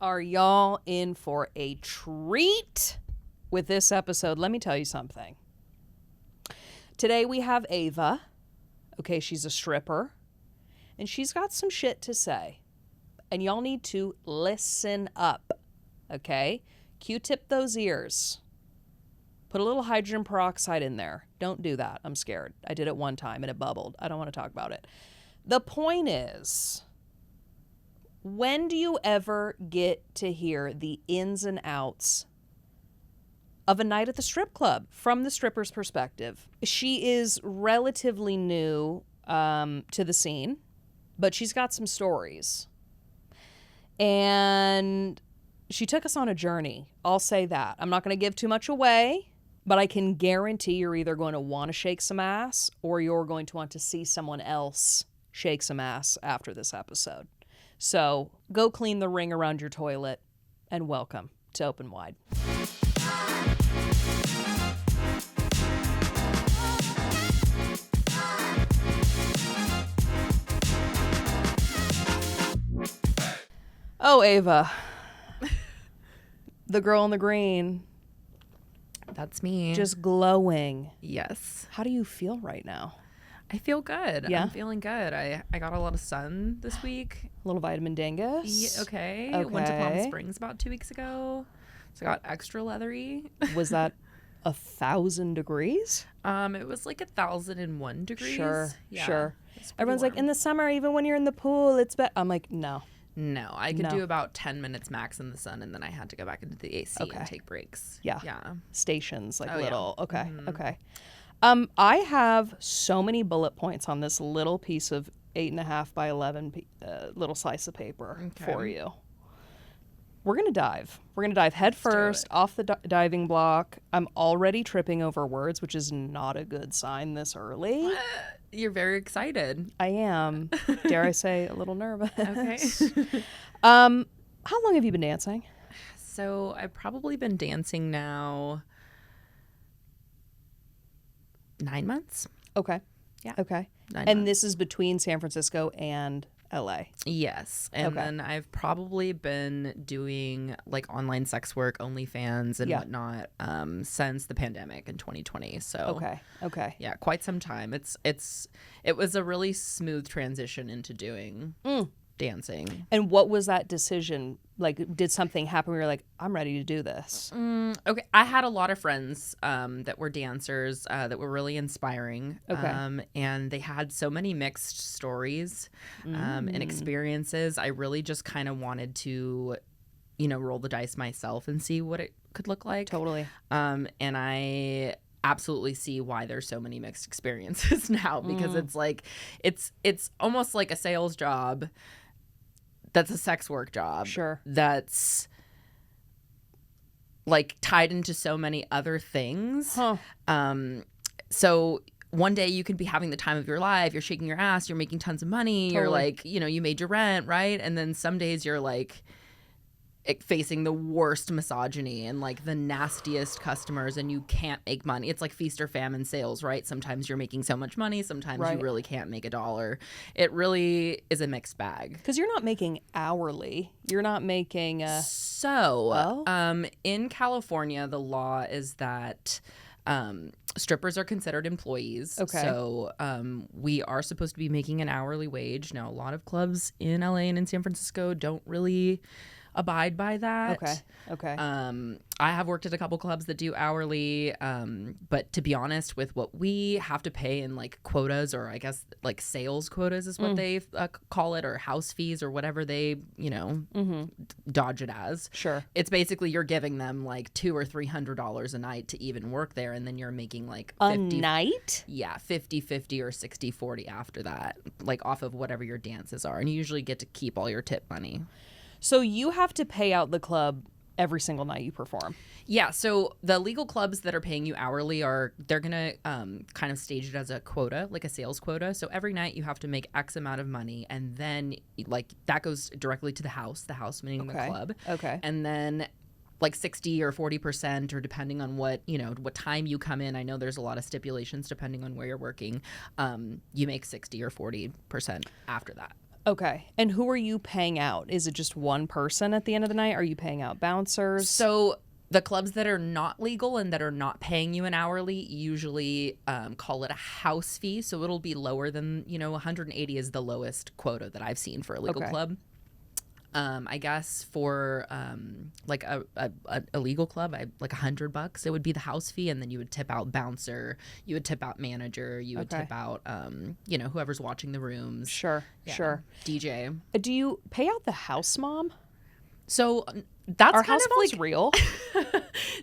Are y'all in for a treat with this episode? Let me tell you something. Today we have Ava. Okay, she's a stripper. And she's got some shit to say. And y'all need to listen up. Okay? Q-tip those ears. Put a little hydrogen peroxide in there. Don't do that. I'm scared. I did it one time and it bubbled. I don't want to talk about it. The point is, when do you ever get to hear the ins and outs of a night at the strip club from the stripper's perspective? She is relatively new to the scene, but she's got some stories. And she took us on a journey. I'll say that. I'm not going to give too much away, but I can guarantee you're either going to want to shake some ass or you're going to want to see someone else shake some ass after this episode. So go clean the ring around your toilet and welcome to Open Wide. Oh, Ava. The girl in the green. That's me. Just glowing. Yes. How do you feel right now? I feel good. Yeah? I'm feeling good. I got a lot of sun this week. A little vitamin dingus? Yeah, okay. Went to Palm Springs about 2 weeks ago. So I got extra leathery. Was that 1,000 degrees? It was like 1,001 degrees. Sure, Yeah, sure. it's pretty Everyone's like, warm. in the summer, even when you're in the pool, it's better. I'm like, no. No, I could No. do about 10 minutes max in the sun, and then I had to go back into the AC and take breaks. Yeah. Yeah. Stations, like Oh, yeah. little. Okay, Mhm. okay. I have so many bullet points on this little piece of 8.5 by 11 little slice of paper for you. We're going to dive. We're going to dive head first off the diving block. I'm already tripping over words, which is not a good sign this early. You're very excited. I am, dare I say, a little nervous. Okay. How long have you been dancing? So I've probably been dancing now 9 months. Okay. Yeah. Okay. 9 And months. this is between San Francisco and LA. Yes. And Okay. then I've probably been doing like online sex work, OnlyFans and Yeah. whatnot since the pandemic in 2020. So Okay. Okay. yeah, quite some time. It was a really smooth transition into doing dancing. And what was that decision? Like, did something happen where you're like, I'm ready to do this? Okay, I had a lot of friends that were dancers that were really inspiring. Okay. And they had so many mixed stories and experiences. I really just kind of wanted to, roll the dice myself and see what it could look like. Totally. And I absolutely see why there's so many mixed experiences now, because it's like it's almost like a sales job that's a sex work job. Sure. That's like tied into so many other things. Huh. So one day you could be having the time of your life, you're shaking your ass, you're making tons of money, you're Totally. like, you made your rent, right? And then some days you're like facing the worst misogyny and like the nastiest customers, and you can't make money. It's like feast or famine sales, right? Sometimes you're making so much money, sometimes Right. you really can't make a dollar. It really is a mixed bag. Because you're not making hourly. You're not making. So, in California, the law is that strippers are considered employees. Okay. So we are supposed to be making an hourly wage. Now, a lot of clubs in LA and in San Francisco don't really abide by that. Okay. I have worked at a couple clubs that do hourly, but to be honest, with what we have to pay in like quotas, or I guess like sales quotas is what they call it, or house fees or whatever they dodge it as. Sure. It's basically you're giving them like $200 or $300 a night to even work there, and then you're making like 50, night? yeah, 50-50 or 60-40 after that, like off of whatever your dances are, and you usually get to keep all your tip money. So you have to pay out the club every single night you perform. Yeah, so the legal clubs that are paying you hourly they're gonna kind of stage it as a quota, like a sales quota. So every night you have to make X amount of money, and then like that goes directly to the house meaning the club. Okay. And then like 60 or 40%, or depending on what time you come in. I know there's a lot of stipulations depending on where you're working. You make 60 or 40% after that. Okay. And who are you paying out? Is it just one person at the end of the night? Are you paying out bouncers? So the clubs that are not legal and that are not paying you an hourly usually call it a house fee. So it'll be lower than, 180 is the lowest quota that I've seen for a legal club. I guess for like a legal club, like $100, it would be the house fee, and then you would tip out bouncer, you would tip out manager, you would tip out whoever's watching the rooms. Sure. DJ. Do you pay out the house mom? So that's Are kind house of moms like real?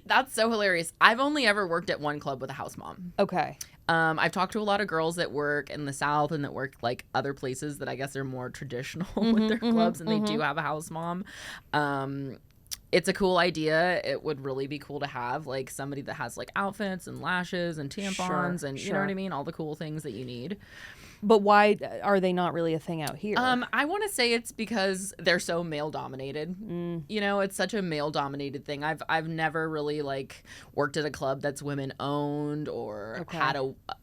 That's so hilarious. I've only ever worked at one club with a house mom. Okay. I've talked to a lot of girls that work in the South and that work like other places that I guess are more traditional with their clubs, and they do have a house mom. It's a cool idea. It would really be cool to have like somebody that has like outfits and lashes and tampons and you know what I mean, all the cool things that you need. But why are they not really a thing out here? I want to say it's because they're so male dominated. It's such a male dominated thing. I've never really like worked at a club that's women owned or had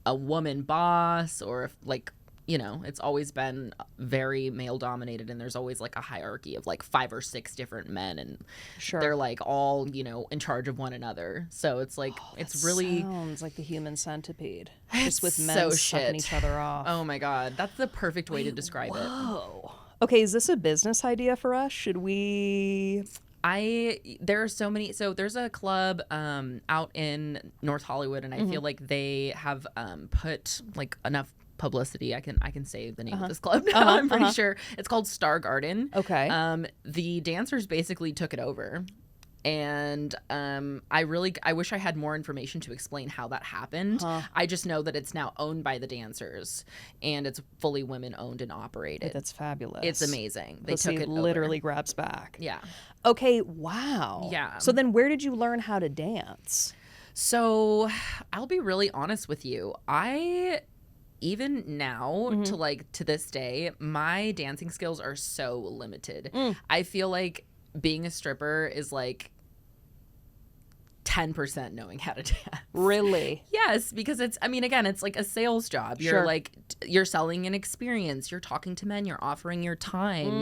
a woman boss, or if like, it's always been very male dominated, and there's always like a hierarchy of like 5 or 6 different men, and they're like all, in charge of one another. So it's like, it's really sounds like the human centipede, just with men so sucking each other off. Oh my God. That's the perfect way to describe it. Whoa. Okay. Is this a business idea for us? Should we? There are so many. So there's a club out in North Hollywood, and I feel like they have put like enough publicity. I can say the name of this club now. I'm pretty sure it's called Star Garden. Okay. The dancers basically took it over, and I wish I had more information to explain how that happened. I just know that it's now owned by the dancers, and it's fully women owned and operated. That's fabulous. It's amazing. They took it literally over. grabs back. Yeah. Okay. Wow. Yeah. So then, where did you learn how to dance? So I'll be really honest with you. Even now to this day, my dancing skills are so limited. I feel like being a stripper is like 10% knowing how to dance. Really? Yes, because it's like a sales job. You're like, you're selling an experience. You're talking to men. You're offering your time.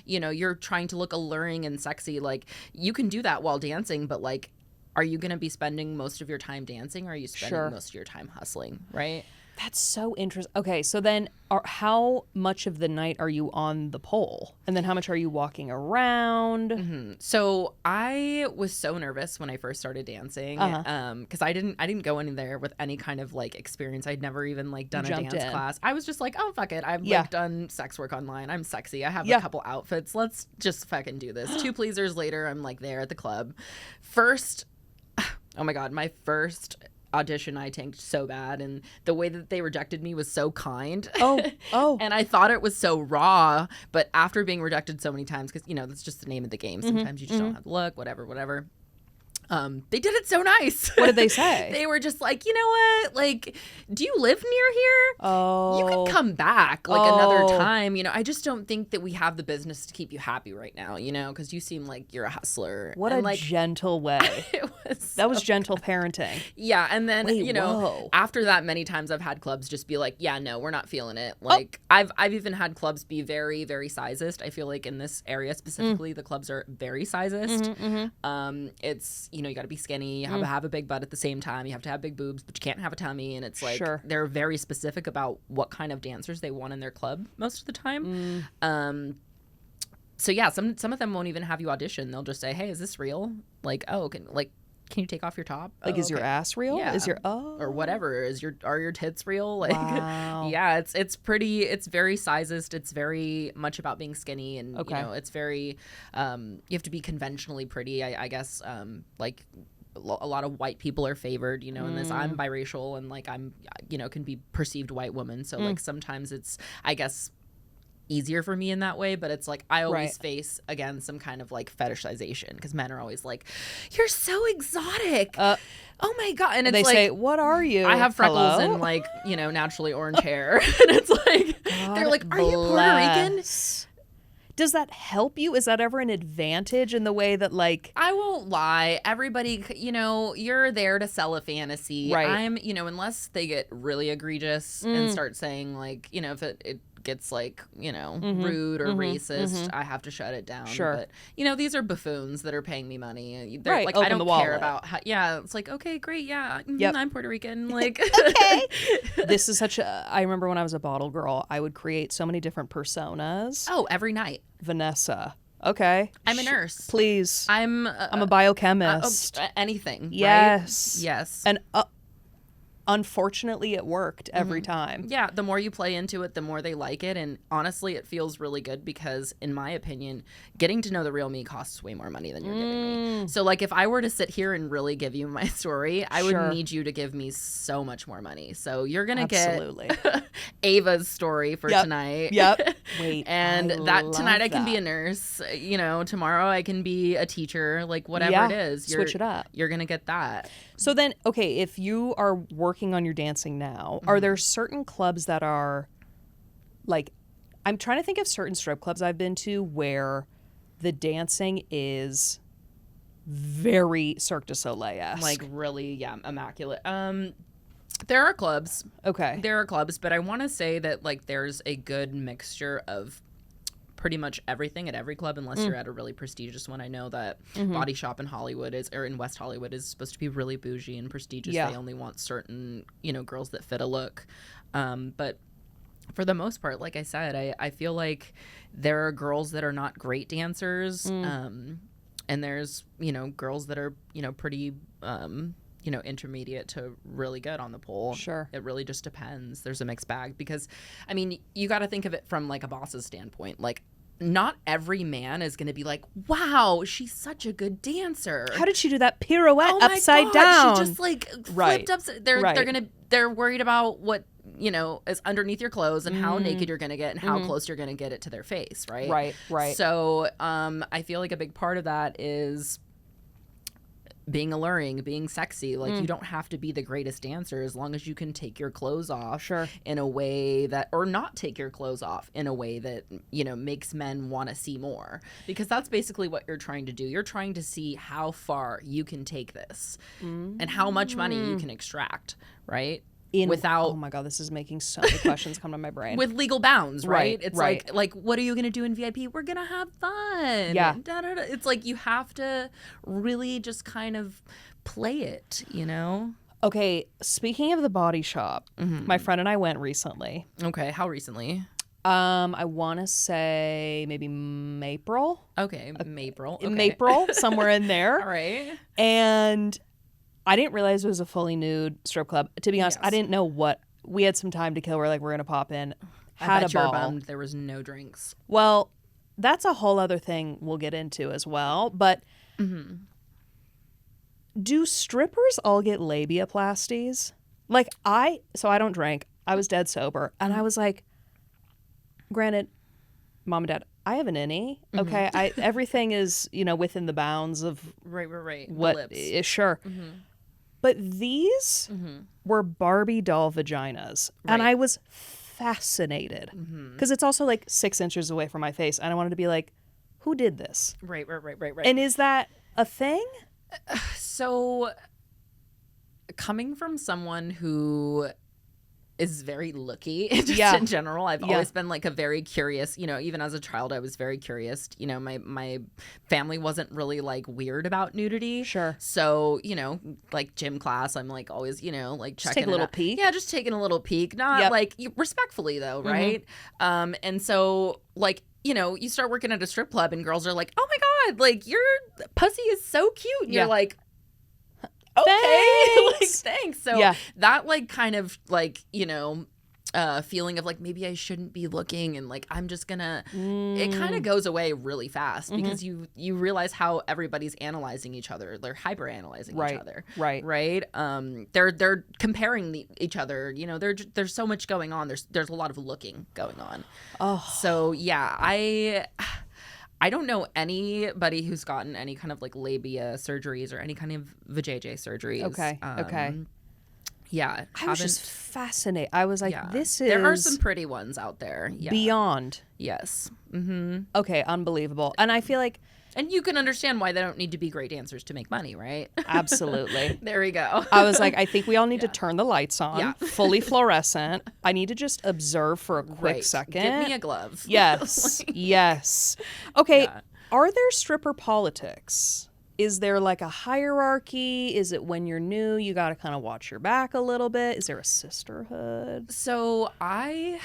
You're trying to look alluring and sexy. Like, you can do that while dancing, but like, are you going to be spending most of your time dancing, or are you spending most of your time hustling? Right? That's so interesting. Okay, so then how much of the night are you on the pole? And then how much are you walking around? So I was so nervous when I first started dancing because I didn't go in there with any kind of like experience. I'd never even like done a dance class. I was just like, oh, fuck it. I've like done sex work online. I'm sexy. I have a couple outfits. Let's just fucking do this. 2 pleasers later, I'm like there at the club. Oh my God, my first audition I tanked so bad, and the way that they rejected me was so kind. Oh. And I thought it was so raw, but after being rejected so many times, because that's just the name of the game, sometimes you just don't have the look, whatever. They did it so nice. What did they say? They were just like, you know what? Like, do you live near here? Oh. You can come back like another time. I just don't think that we have the business to keep you happy right now, because you seem like you're a hustler. What a gentle way. That was gentle parenting. Yeah. And then, whoa. after that, many times I've had clubs just be like, yeah, no, we're not feeling it. Like, I've even had clubs be very, very sizist. I feel like in this area specifically, the clubs are very sizist. It's, you got to be skinny, you have to have a big butt at the same time, you have to have big boobs, but you can't have a tummy, and it's like they're very specific about what kind of dancers they want in their club most of the time. So yeah, some of them won't even have you audition. They'll just say, hey, is this real? Like, oh, can you take off your top? Like, is your ass real? Yeah. Is your or whatever? Are your tits real? Like, wow. Yeah, it's very sizist. It's very much about being skinny, and it's very you have to be conventionally pretty. I guess like a lot of white people are favored, in this. I'm biracial, and like I'm can be perceived white woman. So like sometimes it's, I guess, easier for me in that way, but it's like I always face again some kind of like fetishization, because men are always like, you're so exotic, oh my God, and it's they like, say, what are you? I have freckles and like naturally orange hair, and it's like, God, they're like, are you Puerto Rican? Does that help you? Is that ever an advantage in the way that, like... I won't lie. Everybody, you're there to sell a fantasy. Right. I'm, unless they get really egregious and start saying, like, if it gets like, rude or racist, I have to shut it down. Sure. But these are buffoons that are paying me money. They're, Right, like, open I don't the care wallet. about how, it's like, okay, great, yeah, Yep. I'm Puerto Rican, like. Okay. This is such a, I remember when I was a bottle girl, I would create so many different personas. Oh, every night. Vanessa. Okay. I'm a nurse. Please. I'm a biochemist. anything. Yes. Right? Yes. And unfortunately, it worked every time. Yeah, the more you play into it, the more they like it. And honestly, it feels really good because, in my opinion, getting to know the real me costs way more money than you're giving me. So, like, if I were to sit here and really give you my story, I would need you to give me so much more money. So you're going to get Ava's story for tonight. Yep. Wait. And tonight I can be a nurse. Tomorrow I can be a teacher. Like, whatever it is. Switch it up. You're going to get that. So then, okay, if you are working on your dancing now, are there certain clubs that are, like, I'm trying to think of certain strip clubs I've been to where the dancing is very Cirque du Soleil-esque. Like, really, immaculate. There are clubs. Okay. There are clubs, but I want to say that, like, there's a good mixture of pretty much everything at every club, unless you're at a really prestigious one. I know that Body Shop in Hollywood or in West Hollywood is supposed to be really bougie and prestigious. They only want certain, girls that fit a look. But for the most part, like I said, I feel like there are girls that are not great dancers. And there's, girls that are, pretty, intermediate to really good on the pole. Sure. It really just depends. There's a mixed bag because, I mean, you got to think of it from like a boss's standpoint. Like, not every man is going to be like, wow, she's such a good dancer. How did she do that pirouette upside God, down? She just like flipped upside. They're worried about what, is underneath your clothes and how naked you're going to get and how close you're going to get it to their face. Right. Right. So, I feel like a big part of that is being alluring, being sexy. Like, you don't have to be the greatest dancer as long as you can take your clothes off in a way that, or not take your clothes off in a way that, makes men want to see more. Because that's basically what you're trying to do. You're trying to see how far you can take this and how much money you can extract, right? Oh my God, this is making so many questions come to my brain. With legal bounds, right? It's like, what are you going to do in VIP? We're going to have fun. Yeah. It's like you have to really just kind of play it, Okay, speaking of the Body Shop, my friend and I went recently. Okay, how recently? I want to say maybe April. Okay, April. Okay. April, somewhere in there. All right. And I didn't realize it was a fully nude strip club. To be honest, I didn't know what. We had some time to kill. We're like, we're going to pop in. I bet you're bummed there was no drinks. Well, that's a whole other thing we'll get into as well. But do strippers all get labiaplasties? Like, so I don't drink. I was dead sober. And I was like, granted, Mom and Dad, I have an innie. Okay. Everything is, within the bounds of Right. What is sure. But these were Barbie doll vaginas. And I was fascinated because it's also like 6 inches away from my face. And I wanted to be like, who did this? Right. And is that a thing? So, coming from someone who is very looky just in general, I've always been like a very curious, even as a child I was very curious. My family wasn't really like weird about nudity. Sure. So, like gym class, I'm like always, like just checking take a little peek. Yeah, just taking a little peek. Not like respectfully though, right? And so like, you start working at a strip club and girls are like, oh my God, like your pussy is so cute. And you're like, okay, like thanks. So that like kind of like, feeling of like maybe I shouldn't be looking and like I'm just gonna it kind of goes away really fast because you realize how everybody's analyzing each other. They're hyper analyzing each other. Right. They're comparing each other. There's so much going on. There's a lot of looking going on. So yeah, I don't know anybody who's gotten any kind of like labia surgeries or any kind of vajayjay surgeries. Okay. Yeah. I was just fascinated. I was like, this is... There are some pretty ones out there. Yeah. Beyond. Yes. Okay, unbelievable. And I feel like And you can understand why they don't need to be great dancers to make money, right? Absolutely. There we go. I was like, I think we all need to turn the lights on, Yeah. fully fluorescent. I need to just observe for a quick Right. second. Give me a glove. Yes. Yes. Okay. Yeah. Are there stripper politics? Is there like a hierarchy? Is it when you're new, you got to kind of watch your back a little bit? Is there a sisterhood? So I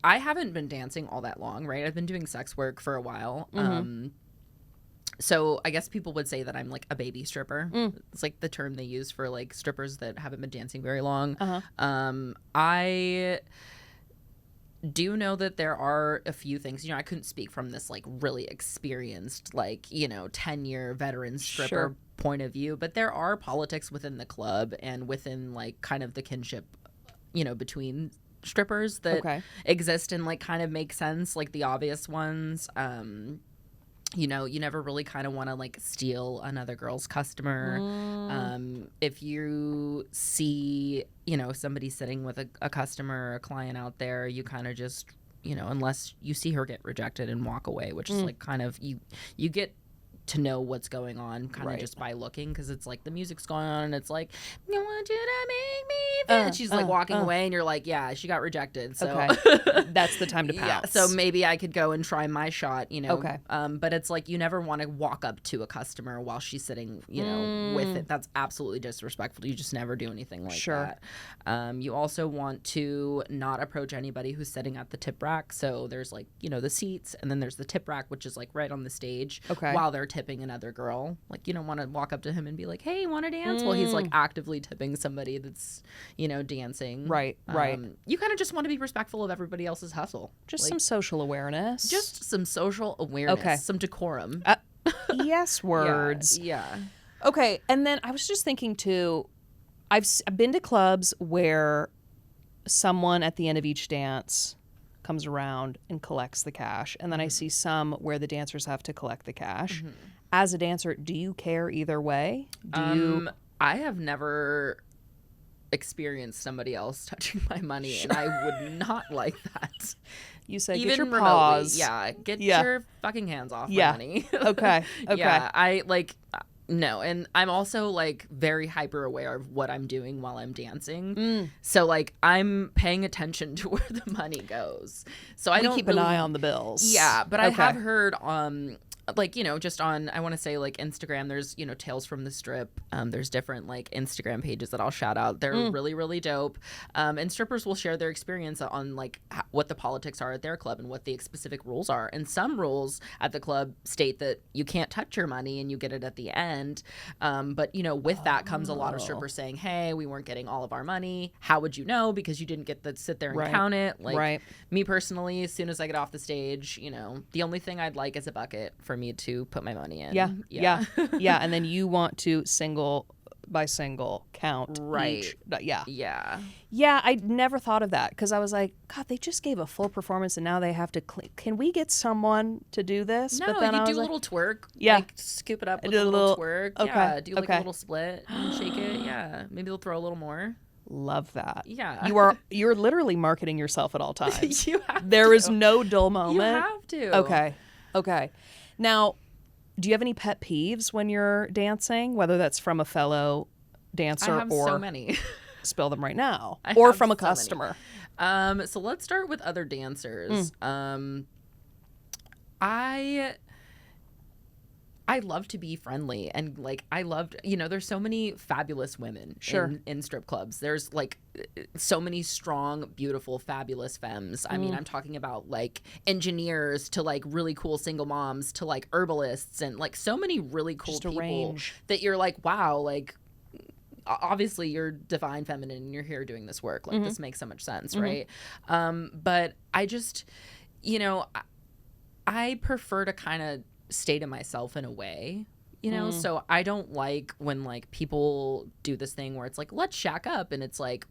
haven't been dancing all that long, right? I've been doing sex work for a while. So I guess people would say that I'm like a baby stripper. It's like the term they use for like strippers that haven't been dancing very long. I do know that there are a few things, I couldn't speak from this like really experienced, like, 10-year veteran stripper point of view, but there are politics within the club and within like kind of the kinship, between strippers that exist and like kind of make sense, like the obvious ones. You never really kind of want to like steal another girl's customer. If you see, somebody sitting with a customer or a client out there, you kind of just, unless you see her get rejected and walk away, which is like kind of you get to know what's going on kind of just by looking, because it's like the music's going on and it's like, I want you to make me feel. And she's like walking away and you're like, yeah, she got rejected, so that's the time to pounce. Yeah, so maybe I could go and try my shot, but it's like you never want to walk up to a customer while she's sitting, with it. That's absolutely disrespectful. You just never do anything like that. You also want to not approach anybody who's sitting at the tip rack. So there's like, the seats, and then there's the tip rack, which is like right on the stage while they're tipping another girl. Like, you don't want to walk up to him and be like, hey, want to dance? Well, he's like actively tipping somebody that's, dancing. Right. You kind of just want to be respectful of everybody else's hustle. Just like, some social awareness. Just some social awareness. Some decorum. Yes, words. Yeah. Okay, and then I was just thinking too, I've been to clubs where someone at the end of each dance comes around and collects the cash, and then I see some where the dancers have to collect the cash. As a dancer, do you care either way? I have never experienced somebody else touching my money, and I would not like that. You said even get your remotely. paws. Get your fucking hands off my money. Okay. Yeah, I like no, and I'm also like very hyper aware of what I'm doing while I'm dancing. So like I'm paying attention to where the money goes. So I don't keep an eye on the bills. Yeah, but I have heard like, just on, I want to say like Instagram, there's, Tales from the Strip. There's different like Instagram pages that I'll shout out. They're really, really dope. And strippers will share their experience on like what the politics are at their club and what the specific rules are. And some rules at the club state that you can't touch your money and you get it at the end. But, with that comes a lot of strippers saying, hey, we weren't getting all of our money. How would you know? Because you didn't get to sit there and count it. Like me personally, as soon as I get off the stage, the only thing I'd like is a bucket for me to put my money in. Yeah. And then you want to single by single count each. Yeah, I never thought of that, because I was like, God, they just gave a full performance and now they have to clean. Can we get someone to do this? No, but then you do a little twerk. Like scoop it up with a little twerk. Yeah, do like a little split and shake it. Yeah, maybe they'll throw a little more. Love that. Yeah. You're literally marketing yourself at all times. You have There to. is no dull moment. You have to. Okay. Now, do you have any pet peeves when you're dancing, whether that's from a fellow dancer I have or so many. spill them right now, or from a customer? So let's start with other dancers. I love to be friendly, and like I loved, there's so many fabulous women in strip clubs. There's like so many strong, beautiful, fabulous femmes. I mean, I'm talking about like engineers to like really cool single moms to like herbalists, and like so many really cool people that you're like, wow, like obviously you're divine feminine and you're here doing this work. Like this makes so much sense, right? But I just, I prefer to kind of stay to myself in a way, so I don't like when like people do this thing where it's like, let's shack up, and it's like,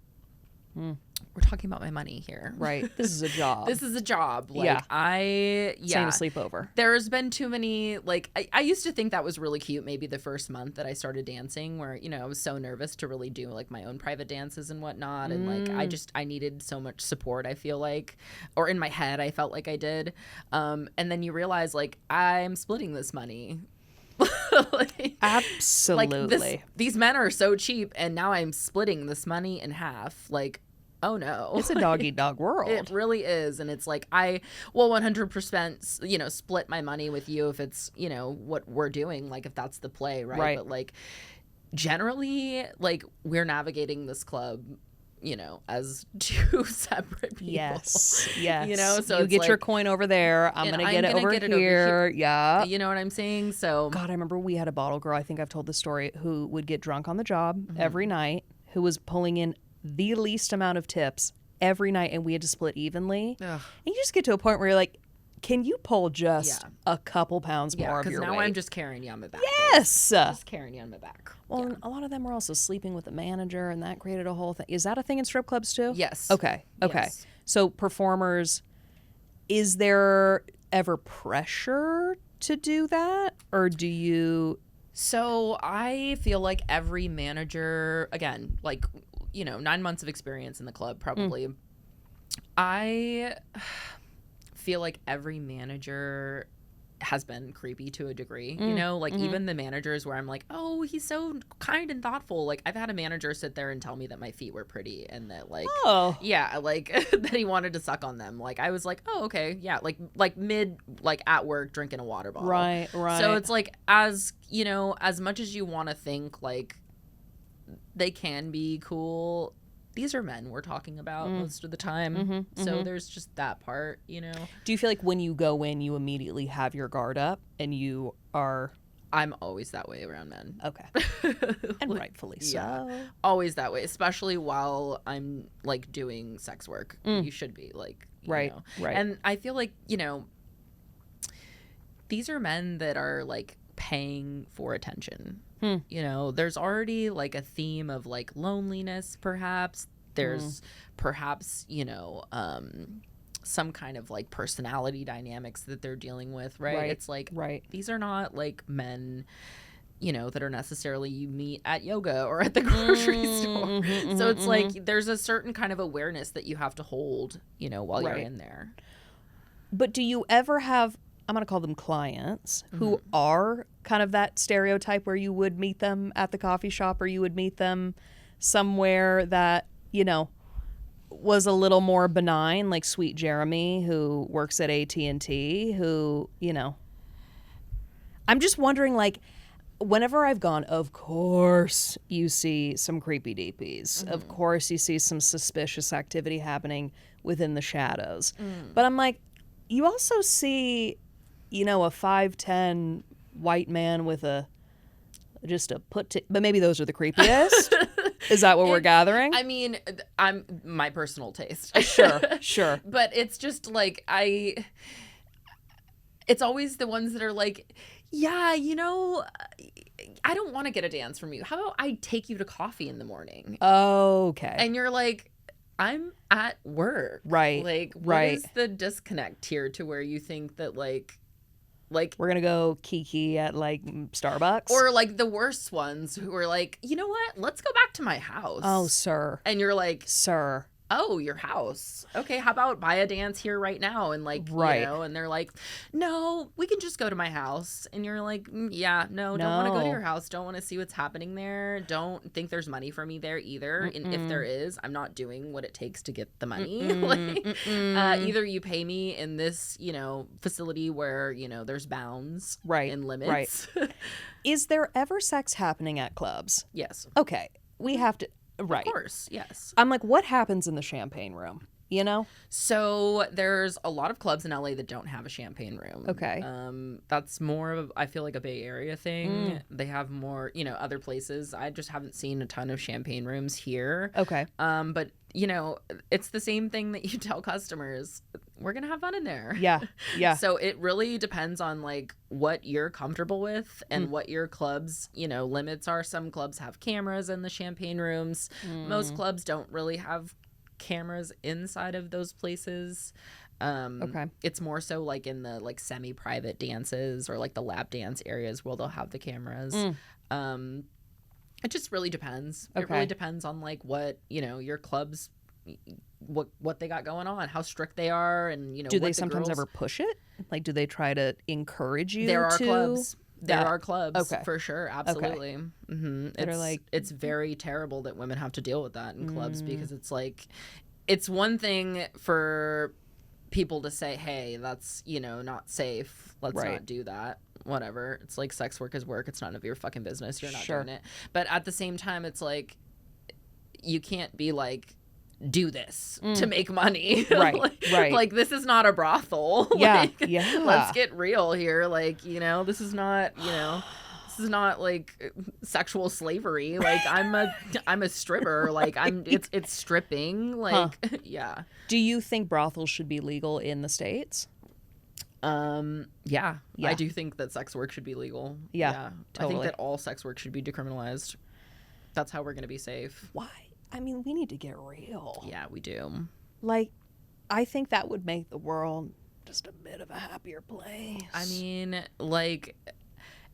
we're talking about my money here. Right. This is a job. This is a job. Like, Yeah. yeah. Same sleepover. There's been too many, like, I used to think that was really cute maybe the first month that I started dancing, where, you know, I was so nervous to really do, like, my own private dances and whatnot. And, like, I needed so much support, I feel like. Or in my head, I felt like I did. And then you realize, like, I'm splitting this money. Like, Absolutely. like these men are so cheap, and now I'm splitting this money in half. Like, oh no, it's a dog eat dog world. It really is. And it's like, I will 100%, you know, split my money with you if it's, you know, what we're doing, like if that's the play, right? But like generally, like, we're navigating this club, you know, as two separate people. Yes. You know, so you it's get like, your coin over there. I'm gonna get it over here. Yeah. You know what I'm saying? So God, I remember we had a bottle girl, I think I've told this story, who would get drunk on the job every night, who was pulling in the least amount of tips every night, and we had to split evenly. Ugh. And you just get to a point where you're like, can you pull just a couple pounds more of your weight? because now I'm just carrying you on my back. Yes. Just carrying you on my back. Well, a lot of them were also sleeping with the manager, and that created a whole thing. Is that a thing in strip clubs too? Yes. Okay. Yes. So performers, is there ever pressure to do that, or do you? So I feel like every manager, again, like, you know, 9 months of experience in the club, probably. I feel like every manager has been creepy to a degree, you know, like even the managers where I'm like, oh, he's so kind and thoughtful. Like, I've had a manager sit there and tell me that my feet were pretty, and that, like, yeah, like that he wanted to suck on them. Like, I was like, oh, okay. Yeah. Like mid, like at work drinking a water bottle. Right. So it's like, as, you know, as much as you want to think like they can be cool, these are men we're talking about most of the time. So there's just that part, you know. Do you feel like when you go in, you immediately have your guard up and you are? I'm always that way around men. Okay. And rightfully so. Yeah, always that way, especially while I'm like doing sex work. You should be like, you know. Right. And I feel like, you know, these are men that are like paying for attention. You know, there's already like a theme of like loneliness, perhaps. There's perhaps, you know, some kind of like personality dynamics that they're dealing with, right? It's like, these are not like men, you know, that are necessarily you meet at yoga or at the grocery store. So it's like there's a certain kind of awareness that you have to hold, you know, while you're in there. But do you ever have, I'm going to call them clients, who are kind of that stereotype where you would meet them at the coffee shop, or you would meet them somewhere that, you know, was a little more benign, like Sweet Jeremy, who works at AT&T, who, you know, I'm just wondering, like, whenever I've gone, of course you see some creepy deepies. Of course you see some suspicious activity happening within the shadows. But I'm like, you also see, you know, a 5'10" white man with but maybe those are the creepiest. Is that what we're gathering? I mean, I'm my personal taste. Sure. But it's just like, it's always the ones that are like, yeah, you know, I don't want to get a dance from you. How about I take you to coffee in the morning? Okay. And you're like, I'm at work. Right. Like, what is the disconnect here to where you think that like we're gonna go kiki at like Starbucks, or like the worst ones who are like, you know what? Let's go back to my house. Oh, sir. And you're like, sir. Oh, your house. Okay, how about buy a dance here right now? And like, you know, and they're like, no, we can just go to my house. And you're like, yeah, no, don't want to go to your house. Don't want to see what's happening there. Don't think there's money for me there either. And if there is, I'm not doing what it takes to get the money. Either you pay me in this, you know, facility where, you know, there's bounds and limits. Is there ever sex happening at clubs? Yes. Okay, we have to. Right. Of course, yes. I'm like, what happens in the champagne room? You know? So there's a lot of clubs in LA that don't have a champagne room. Okay. That's more of, I feel like, a Bay Area thing. They have more, you know, other places. I just haven't seen a ton of champagne rooms here. Okay. But, you know, it's the same thing that you tell customers. We're going to have fun in there. Yeah. So it really depends on like what you're comfortable with and what your club's, you know, limits are. Some clubs have cameras in the champagne rooms. Most clubs don't really have cameras inside of those places. Okay. It's more so like in the like semi-private dances or like the lap dance areas where they'll have the cameras. It just really depends. It Okay. really depends on like what, your clubs, what they got going on, how strict they are, and Do what they the sometimes girls... ever push it? Like, do they try to encourage you There are to clubs. There that? are clubs, Okay. for sure, absolutely. That are like, It's very terrible that women have to deal with that in clubs, because it's like, it's one thing for people to say, hey, that's, not safe. Let's Right. not do that. Whatever. It's like sex work is work. It's none of your fucking business. You're not Sure. doing it. But at the same time, it's like, you can't be like, do this to make money. Right, like, right. Like, this is not a brothel. Yeah, Like, yeah. Let's get real here. Like, this is not, this is not like sexual slavery. Like, I'm a stripper. Like, it's stripping. Like, yeah. Do you think brothels should be legal in the States? Yeah. Yeah. I do think that sex work should be legal. Yeah, I totally. think that all sex work should be decriminalized. That's how we're going to be safe. Why? I mean, we need to get real. Yeah, we do. Like, I think that would make the world just a bit of a happier place. I mean, like,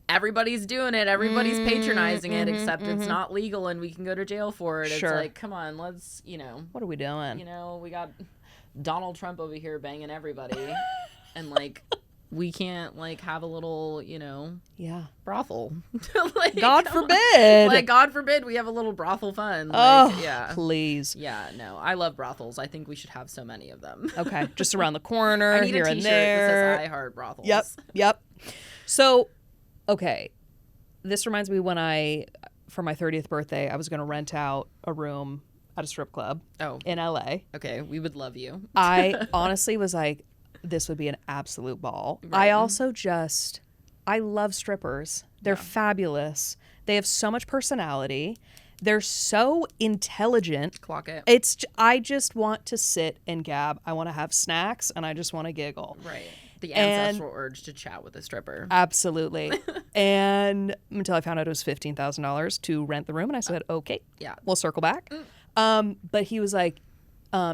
everybody's doing it. Everybody's patronizing it, except it's not legal and we can go to jail for it. Sure. It's like, come on, let's, What are we doing? we got Donald Trump over here banging everybody. And, like, we can't, like, have a little, Yeah. brothel. Like, God come on. forbid. Like, God forbid we have a little brothel fun. Oh, Like, yeah. please. Yeah, no. I love brothels. I think we should have so many of them. Okay, just around the corner, I need here a and t-shirt there. that says I heart brothels. Yep. So, okay, this reminds me when for my 30th birthday, I was going to rent out a room at a strip club in LA. Okay, we would love you. I honestly was like, this would be an absolute ball. Right. I also I love strippers. They're fabulous. They have so much personality. They're so intelligent. Clock it. I just want to sit and gab. I want to have snacks and I just want to giggle. Right. The ancestral urge to chat with a stripper. Absolutely. And until I found out it was $15,000 to rent the room, and I said, okay, Yeah. we'll circle back. But he was like,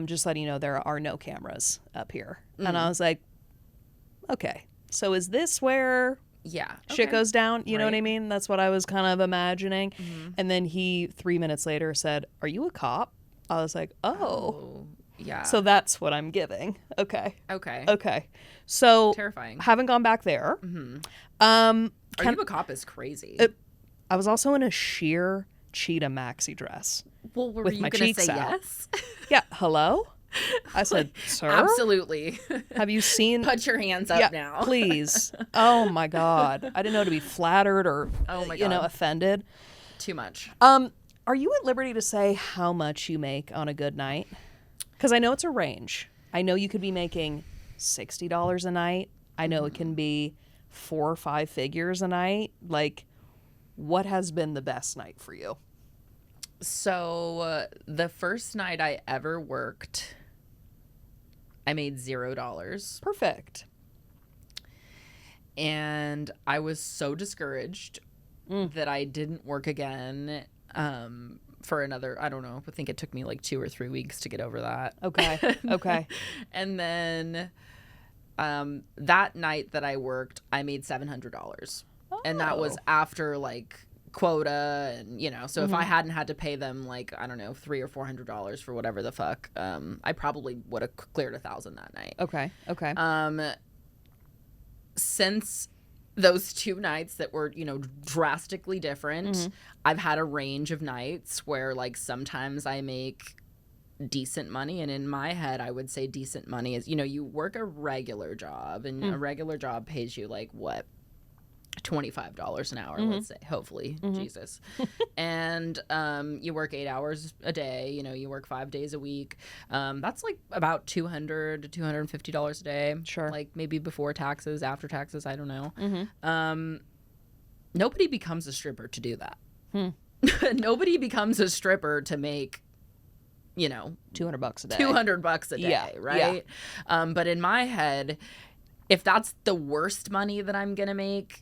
just letting you know, there are no cameras up here. And I was like, okay, so is this where shit goes down? You know what I mean? That's what I was kind of imagining. And then he 3 minutes later said, are you a cop? I was like, oh. Yeah. So that's what I'm giving. Okay. Okay. So Terrifying. haven't gone back there. Are you a cop is crazy. I was also in a sheer cheetah maxi dress. Well, were with you my going to cheeks say out. yes? Yeah. Hello? I said, sir? Absolutely. Have you seen... Put your hands up now. Please. Oh, my God. I didn't know to be flattered or, offended. Too much. Are you at liberty to say how much you make on a good night? Because I know it's a range. I know you could be making $60 a night. I know it can be 4 or 5 figures a night. Like, what has been the best night for you? So the first night I ever worked, I made $0. Perfect. And I was so discouraged that I didn't work again for another, I don't know, I think it took me like 2 or 3 weeks to get over that. Okay. And then that night that I worked, I made $700. And that was after like quota and so if I hadn't had to pay them like I don't know $300 or $400 for whatever the fuck, I probably would have cleared 1,000 that night. Okay. Since those 2 nights that were drastically different, I've had a range of nights where like sometimes I make decent money, and in my head I would say decent money is you work a regular job, and a regular job pays you like what, $25 an hour, let's say, hopefully, Jesus. And you work 8 hours a day, you work 5 days a week. That's like about $200 to $250 a day. Sure. Like maybe before taxes, after taxes, I don't know. Nobody becomes a stripper to do that. Nobody becomes a stripper to make $200 a day. $200 a day, right? But in my head, if that's the worst money that I'm gonna make,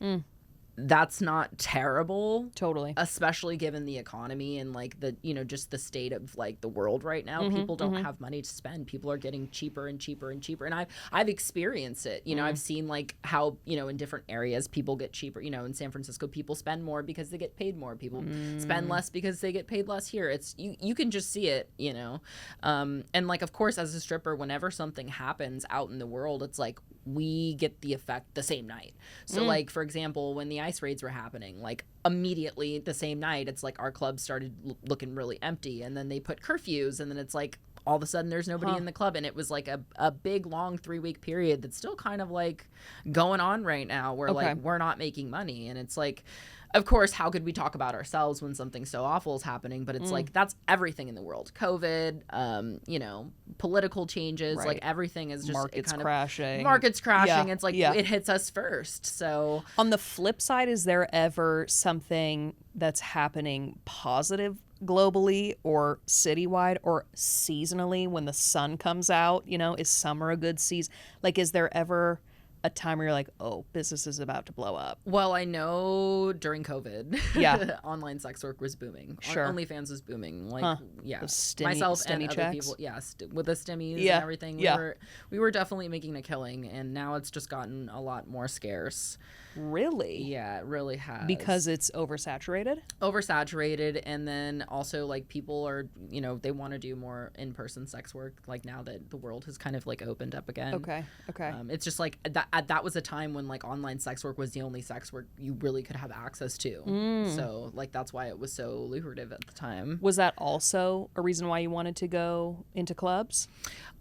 that's not terrible. Totally. Especially given the economy and like the, you know, just the state of like the world right now. People don't have money to spend. People are getting cheaper and cheaper and cheaper. And I've experienced it. You know, I've seen like how, you know, in different areas people get cheaper. You know, in San Francisco, people spend more because they get paid more. People spend less because they get paid less here. It's you can just see it, you know. And like, of course, as a stripper, whenever something happens out in the world, it's like we get the effect the same night. So like, for example, when the ice raids were happening, like immediately the same night, it's like our club started looking really empty, and then they put curfews, and then it's like all of a sudden there's nobody in the club, and it was like a big long 3-week period that's still kind of like going on right now where like we're not making money. And it's like, of course, how could we talk about ourselves when something so awful is happening? But it's like, that's everything in the world. COVID, you know, political changes, like everything is just markets kind crashing. of markets crashing. It's like it hits us first. So on the flip side, is there ever something that's happening positive globally or citywide or seasonally when the sun comes out? You know, is summer a good season? Like, is there ever a time where you're like, oh, business is about to blow up? Well, I know during COVID, online sex work was booming. Sure. OnlyFans was booming. Like, Stimmy, myself and stimmy other checks? people, with the stimmies and everything, we were definitely making a killing, and now it's just gotten a lot more scarce. Really? Yeah, it really has. Because it's oversaturated? Oversaturated, and then also like people are, you know, they want to do more in-person sex work, like now that the world has kind of like opened up again. Okay. It's just like that was a time when like online sex work was the only sex work you really could have access to. So like that's why it was so lucrative at the time. Was that also a reason why you wanted to go into clubs?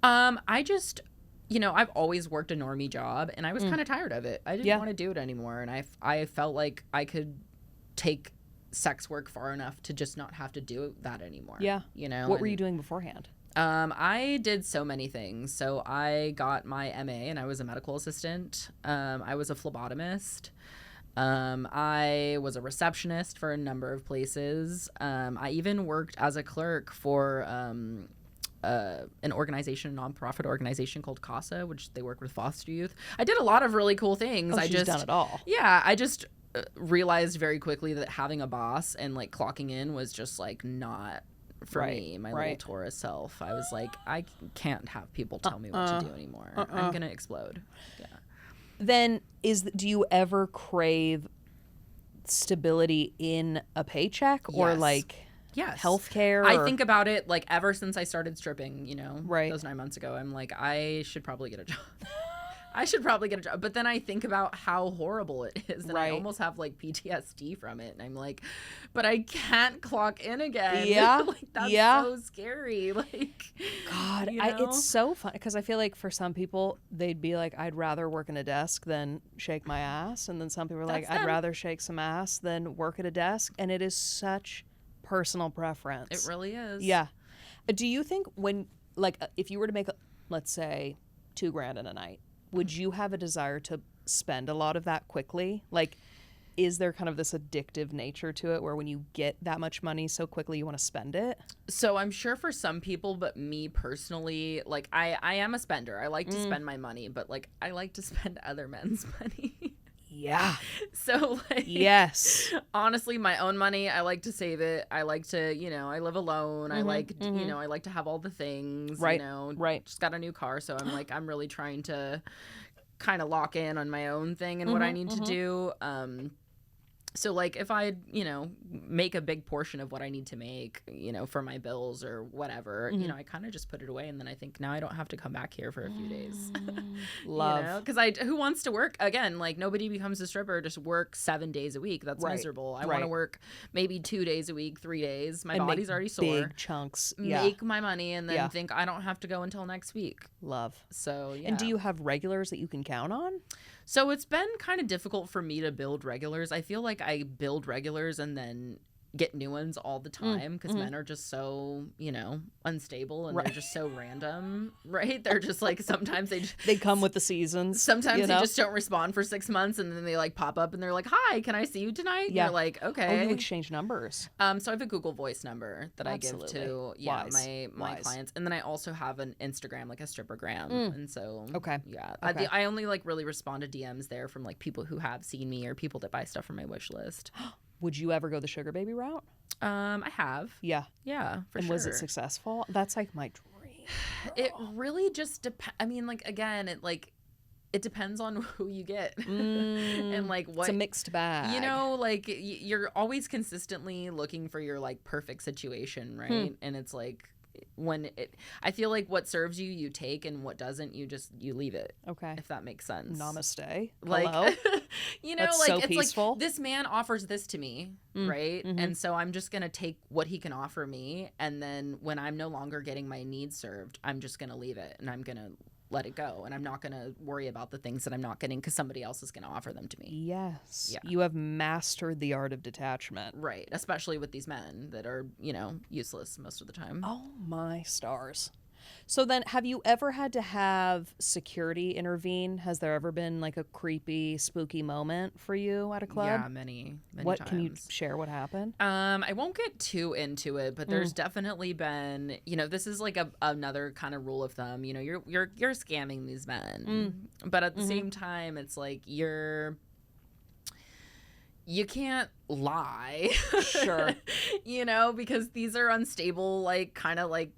I just, you know, I've always worked a normie job, and I was kind of tired of it. I didn't want to do it anymore, and I felt like I could take sex work far enough to just not have to do that anymore. Yeah. You know? What were you doing beforehand? I did so many things. So I got my MA, and I was a medical assistant. I was a phlebotomist. I was a receptionist for a number of places. I even worked as a clerk for an organization, a nonprofit organization called CASA, which they work with foster youth. I did a lot of really cool things. She's done it all. Yeah, I just realized very quickly that having a boss and like clocking in was just like not for me, my little Taurus self. I was like, I can't have people tell me what to do anymore. I'm gonna explode. Yeah. Then do you ever crave stability in a paycheck or like healthcare? I think about it like ever since I started stripping, you know, those 9 months ago. I'm like, I should probably get a job. But then I think about how horrible it is, and I almost have like PTSD from it. And I'm like, but I can't clock in again. Yeah. Like that's so scary. Like, God, you know? It's so fun because I feel like for some people they'd be like, I'd rather work in a desk than shake my ass. And then some people are like, I'd rather shake some ass than work at a desk. And it is such personal preference. It really is. Yeah. Do you think when, like, if you were to make, let's say, $2,000 in a night, would you have a desire to spend a lot of that quickly? Like, is there kind of this addictive nature to it where when you get that much money so quickly you want to spend it? So I'm sure for some people, but me personally, like I am a spender. I like to spend my money, but like I like to spend other men's money. Yeah. So like, yes, honestly, my own money, I like to save it. I like to, you know, I live alone. I like, you know, I like to have all the things, you know, just got a new car. So I'm like, I'm really trying to kind of lock in on my own thing and what I need to do. So like if I, you know, make a big portion of what I need to make, you know, for my bills or whatever, you know, I kind of just put it away, and then I think now I don't have to come back here for a few days. Love. You know? Because who wants to work again? Like nobody becomes a stripper just work 7 days a week. That's miserable. I want to work maybe 2 days a week, 3 days. My body's already sore. Big chunks. Make my money and then think I don't have to go until next week. Love. So yeah. And do you have regulars that you can count on? So it's been kind of difficult for me to build regulars. I feel like I build regulars and then get new ones all the time because men are just so, unstable and they're just so random, right? They're just like, sometimes they come with the seasons. Sometimes they just don't respond for 6 months and then they like pop up and they're like, hi, can I see you tonight? And you're like, okay. Oh, you exchange numbers. So I have a Google Voice number that I give to my clients. And then I also have an Instagram, like a strippergram. And so, I only like really respond to DMs there from like people who have seen me or people that buy stuff from my wish list. Would you ever go the sugar baby route? I have. Yeah. Yeah, for and sure. was it successful? That's like my dream. It really just depends. I mean, like, again, it depends on who you get and like what. It's a mixed bag. Like you're always consistently looking for your like perfect situation, right? And it's like I feel like what serves you, you take, and what doesn't, you leave it. Okay. If that makes sense. Namaste. Like, hello. That's like so it's peaceful. like this man offers this to me, right? And so I'm just gonna take what he can offer me, and then when I'm no longer getting my needs served, I'm just gonna leave it and I'm gonna let it go, and I'm not gonna worry about the things that I'm not getting because somebody else is gonna offer them to me. Yes. Yeah. You have mastered the art of detachment. Right. Especially with these men that are, useless most of the time. Oh my stars. So then, have you ever had to have security intervene? Has there ever been like a creepy, spooky moment for you at a club? Yeah, many what times. Can you share what happened? I won't get too into it, but there's definitely been, this is like another kind of rule of thumb. You're scamming these men, but at the same time, it's like you can't lie. Sure. Because these are unstable, like kind of like,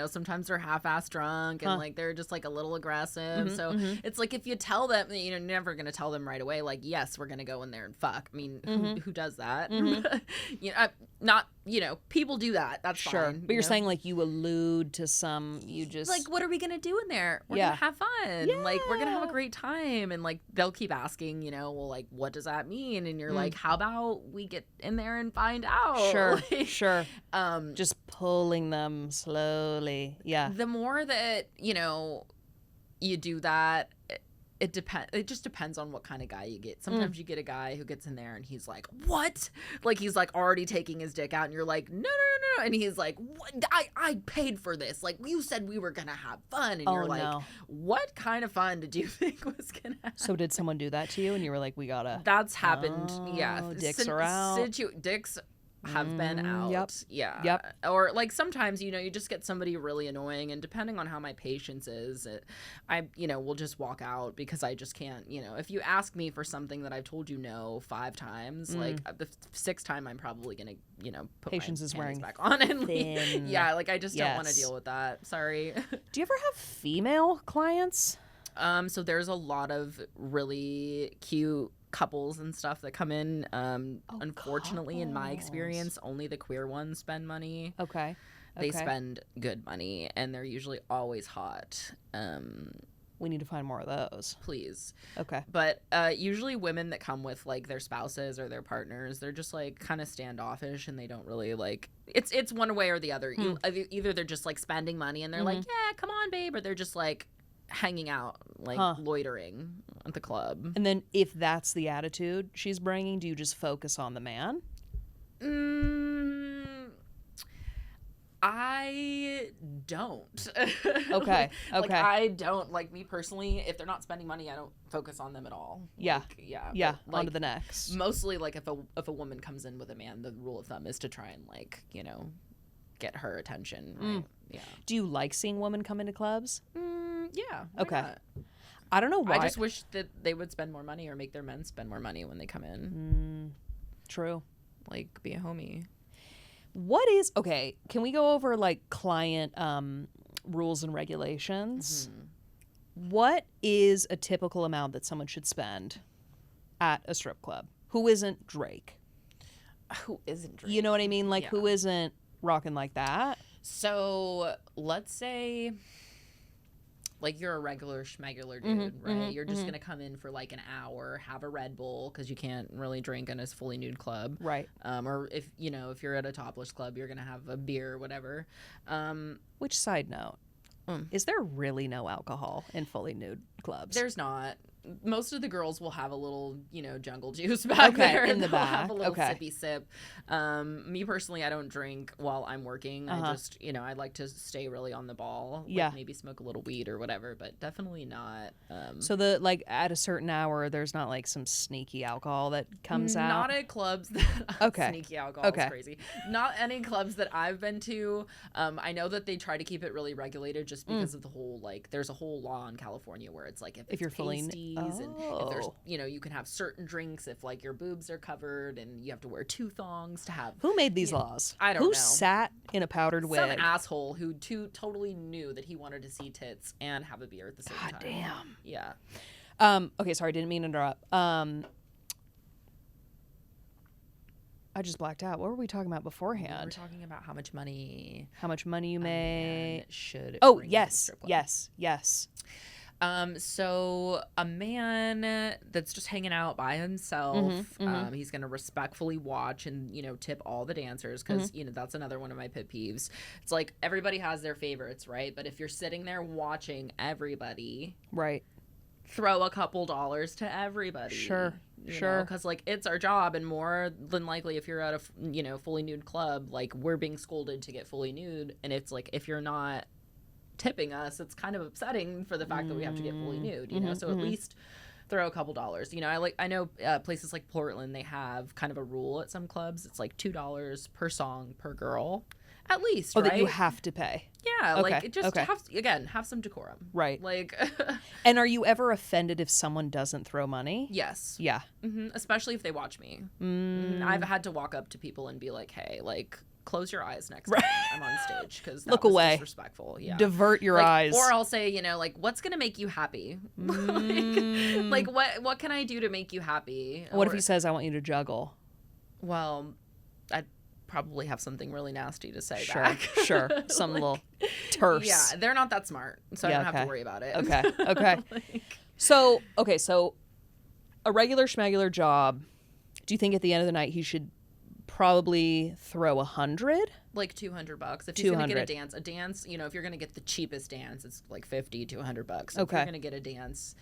sometimes they're half-ass drunk and like they're just like a little aggressive. So it's like if you tell them, you're never going to tell them right away, like, yes, we're going to go in there and fuck. I mean, who does that? Not, people do that. That's sure. fine. But you're saying like you allude to you just like, what are we going to do in there? We're going to have fun. Yeah. Like, we're going to have a great time. And like, they'll keep asking, well, like, what does that mean? And you're like, how about we get in there and find out? Sure. Like, sure. Just pulling them slowly. Yeah. The more that, you do that, it depends. It just depends on what kind of guy you get. Sometimes you get a guy who gets in there and he's like, what? Like he's like already taking his dick out and you're like, no. And he's like, what? I paid for this. Like you said we were going to have fun. And you're like, what kind of fun did you think was going to happen? So did someone do that to you? And you were like, we gotta. That's happened. Yeah. Dicks are out. Dicks have been out. Yep. Yeah. Yep. Or like sometimes, you just get somebody really annoying, and depending on how my patience is, I will just walk out because I just can't, if you ask me for something that I've told you no 5 times, like the 6th time I'm probably going to, put patience my is panties wearing back on and thin. yeah, like I just don't want to deal with that. Sorry. Do you ever have female clients? So there's a lot of really cute couples and stuff that come in. Unfortunately, in my experience, only the queer ones spend money. Okay. They spend good money, and they're usually always hot. We need to find more of those. Please. Okay. But usually women that come with like their spouses or their partners, they're just like kind of standoffish, and they don't really like it's one way or the other. Either they're just like spending money and they're like, yeah, come on, babe, or they're just like hanging out, like loitering at the club. And then if that's the attitude she's bringing, do you just focus on the man? I don't. Okay. Like I don't, like me personally, if they're not spending money, I don't focus on them at all. Yeah. Like, yeah. Yeah. But, like, on to the next. Mostly like if a woman comes in with a man, the rule of thumb is to try and like, get her attention. Right? Yeah. Do you like seeing women come into clubs? Yeah. Okay. Not? I don't know why. I just wish that they would spend more money or make their men spend more money when they come in. True. Like, be a homie. Okay, can we go over like client rules and regulations? What is a typical amount that someone should spend at a strip club who isn't Drake? Who isn't Drake? You know what I mean? Like who isn't rocking like that? So let's say like you're a regular schmegular dude, right? You're just gonna come in for like an hour, have a Red Bull because you can't really drink in a fully nude club, right? Or if you're at a topless club, you're gonna have a beer or whatever. Which, side note, is there really no alcohol in fully nude clubs? There's not. most of the girls will have a little, jungle juice back there. in the They'll back. have a little Okay. sippy sip. Me personally, I don't drink while I'm working. I just, I like to stay really on the ball. Yeah. Like maybe smoke a little weed or whatever, but definitely not. So at a certain hour, there's not like some sneaky alcohol that comes out. Not at clubs that Okay. sneaky alcohol Okay. is crazy. Not any clubs that I've been to. I know that they try to keep it really regulated just because of the whole there's a whole law in California where it's like if you're it's fully pasties and if there's Oh. you can have certain drinks if like your boobs are covered and you have to wear 2 thongs to have Who made these laws? I don't Who know. sat in a powdered wig? some asshole who totally knew that he wanted to see tits and have a beer at the same God time. damn. Yeah. Okay, sorry, didn't mean to interrupt. I just blacked out. What were we talking about We were beforehand? talking about how much money How much money you a man made? should Oh, bring into the yes, strip club. yes. So a man that's just hanging out by himself, he's going to respectfully watch and, tip all the dancers because, that's another one of my pet peeves. It's like everybody has their favorites, right? But if you're sitting there watching everybody, Right. throw a couple dollars to everybody. Sure. Because, it's our job. And more than likely, if you're at a, fully nude club, we're being scolded to get fully nude. And it's like, if you're not tipping us, it's kind of upsetting for the fact that we have to get fully nude, so at least throw a couple dollars. I know places like Portland, they have kind of a rule at some clubs. It's like $2 per song per girl at least, Oh, right? that you have to pay. Yeah, Okay, it just okay. have some decorum. Right. Like And are you ever offended if someone doesn't throw money? yes. Yeah. Especially if they watch me. I've had to walk up to people and be like, hey, close your eyes next Right. time I'm on stage because that Look was away. disrespectful. Yeah. Divert your eyes. Or I'll say, what's gonna make you happy? What can I do to make you happy? What if Or- he says, I want you to juggle? Well, I'd probably have something really nasty to say Sure, back. sure. Some little terse. Yeah, they're not that smart, so I Yeah, don't have okay. to worry about it. Okay. So a regular schmegular job, do you think at the end of the night he should probably throw 100? Like $200 if he's gonna get 200. a dance, if you're gonna get the cheapest dance, it's like $50 to $100. If Okay. you're gonna get a dance,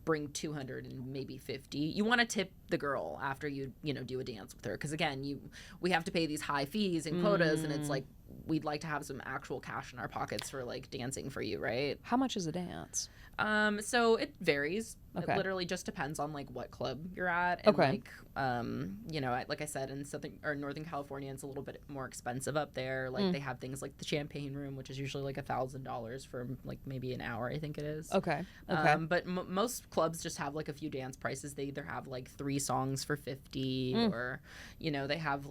bring 200 and maybe 50. You want to tip the girl after you do a dance with her because again we have to pay these high fees and quotas and it's like we'd like to have some actual cash in our pockets for dancing for you, right? How much is a dance? So it varies. Okay. It literally just depends on what club you're at. And Okay. like I said, in Southern or Northern California, it's a little bit more expensive up there. They have things like the Champagne Room, which is usually $1,000 for maybe an hour, I think it is. Okay. But most clubs just have a few dance prices. They either have 3 songs for 50 or, they have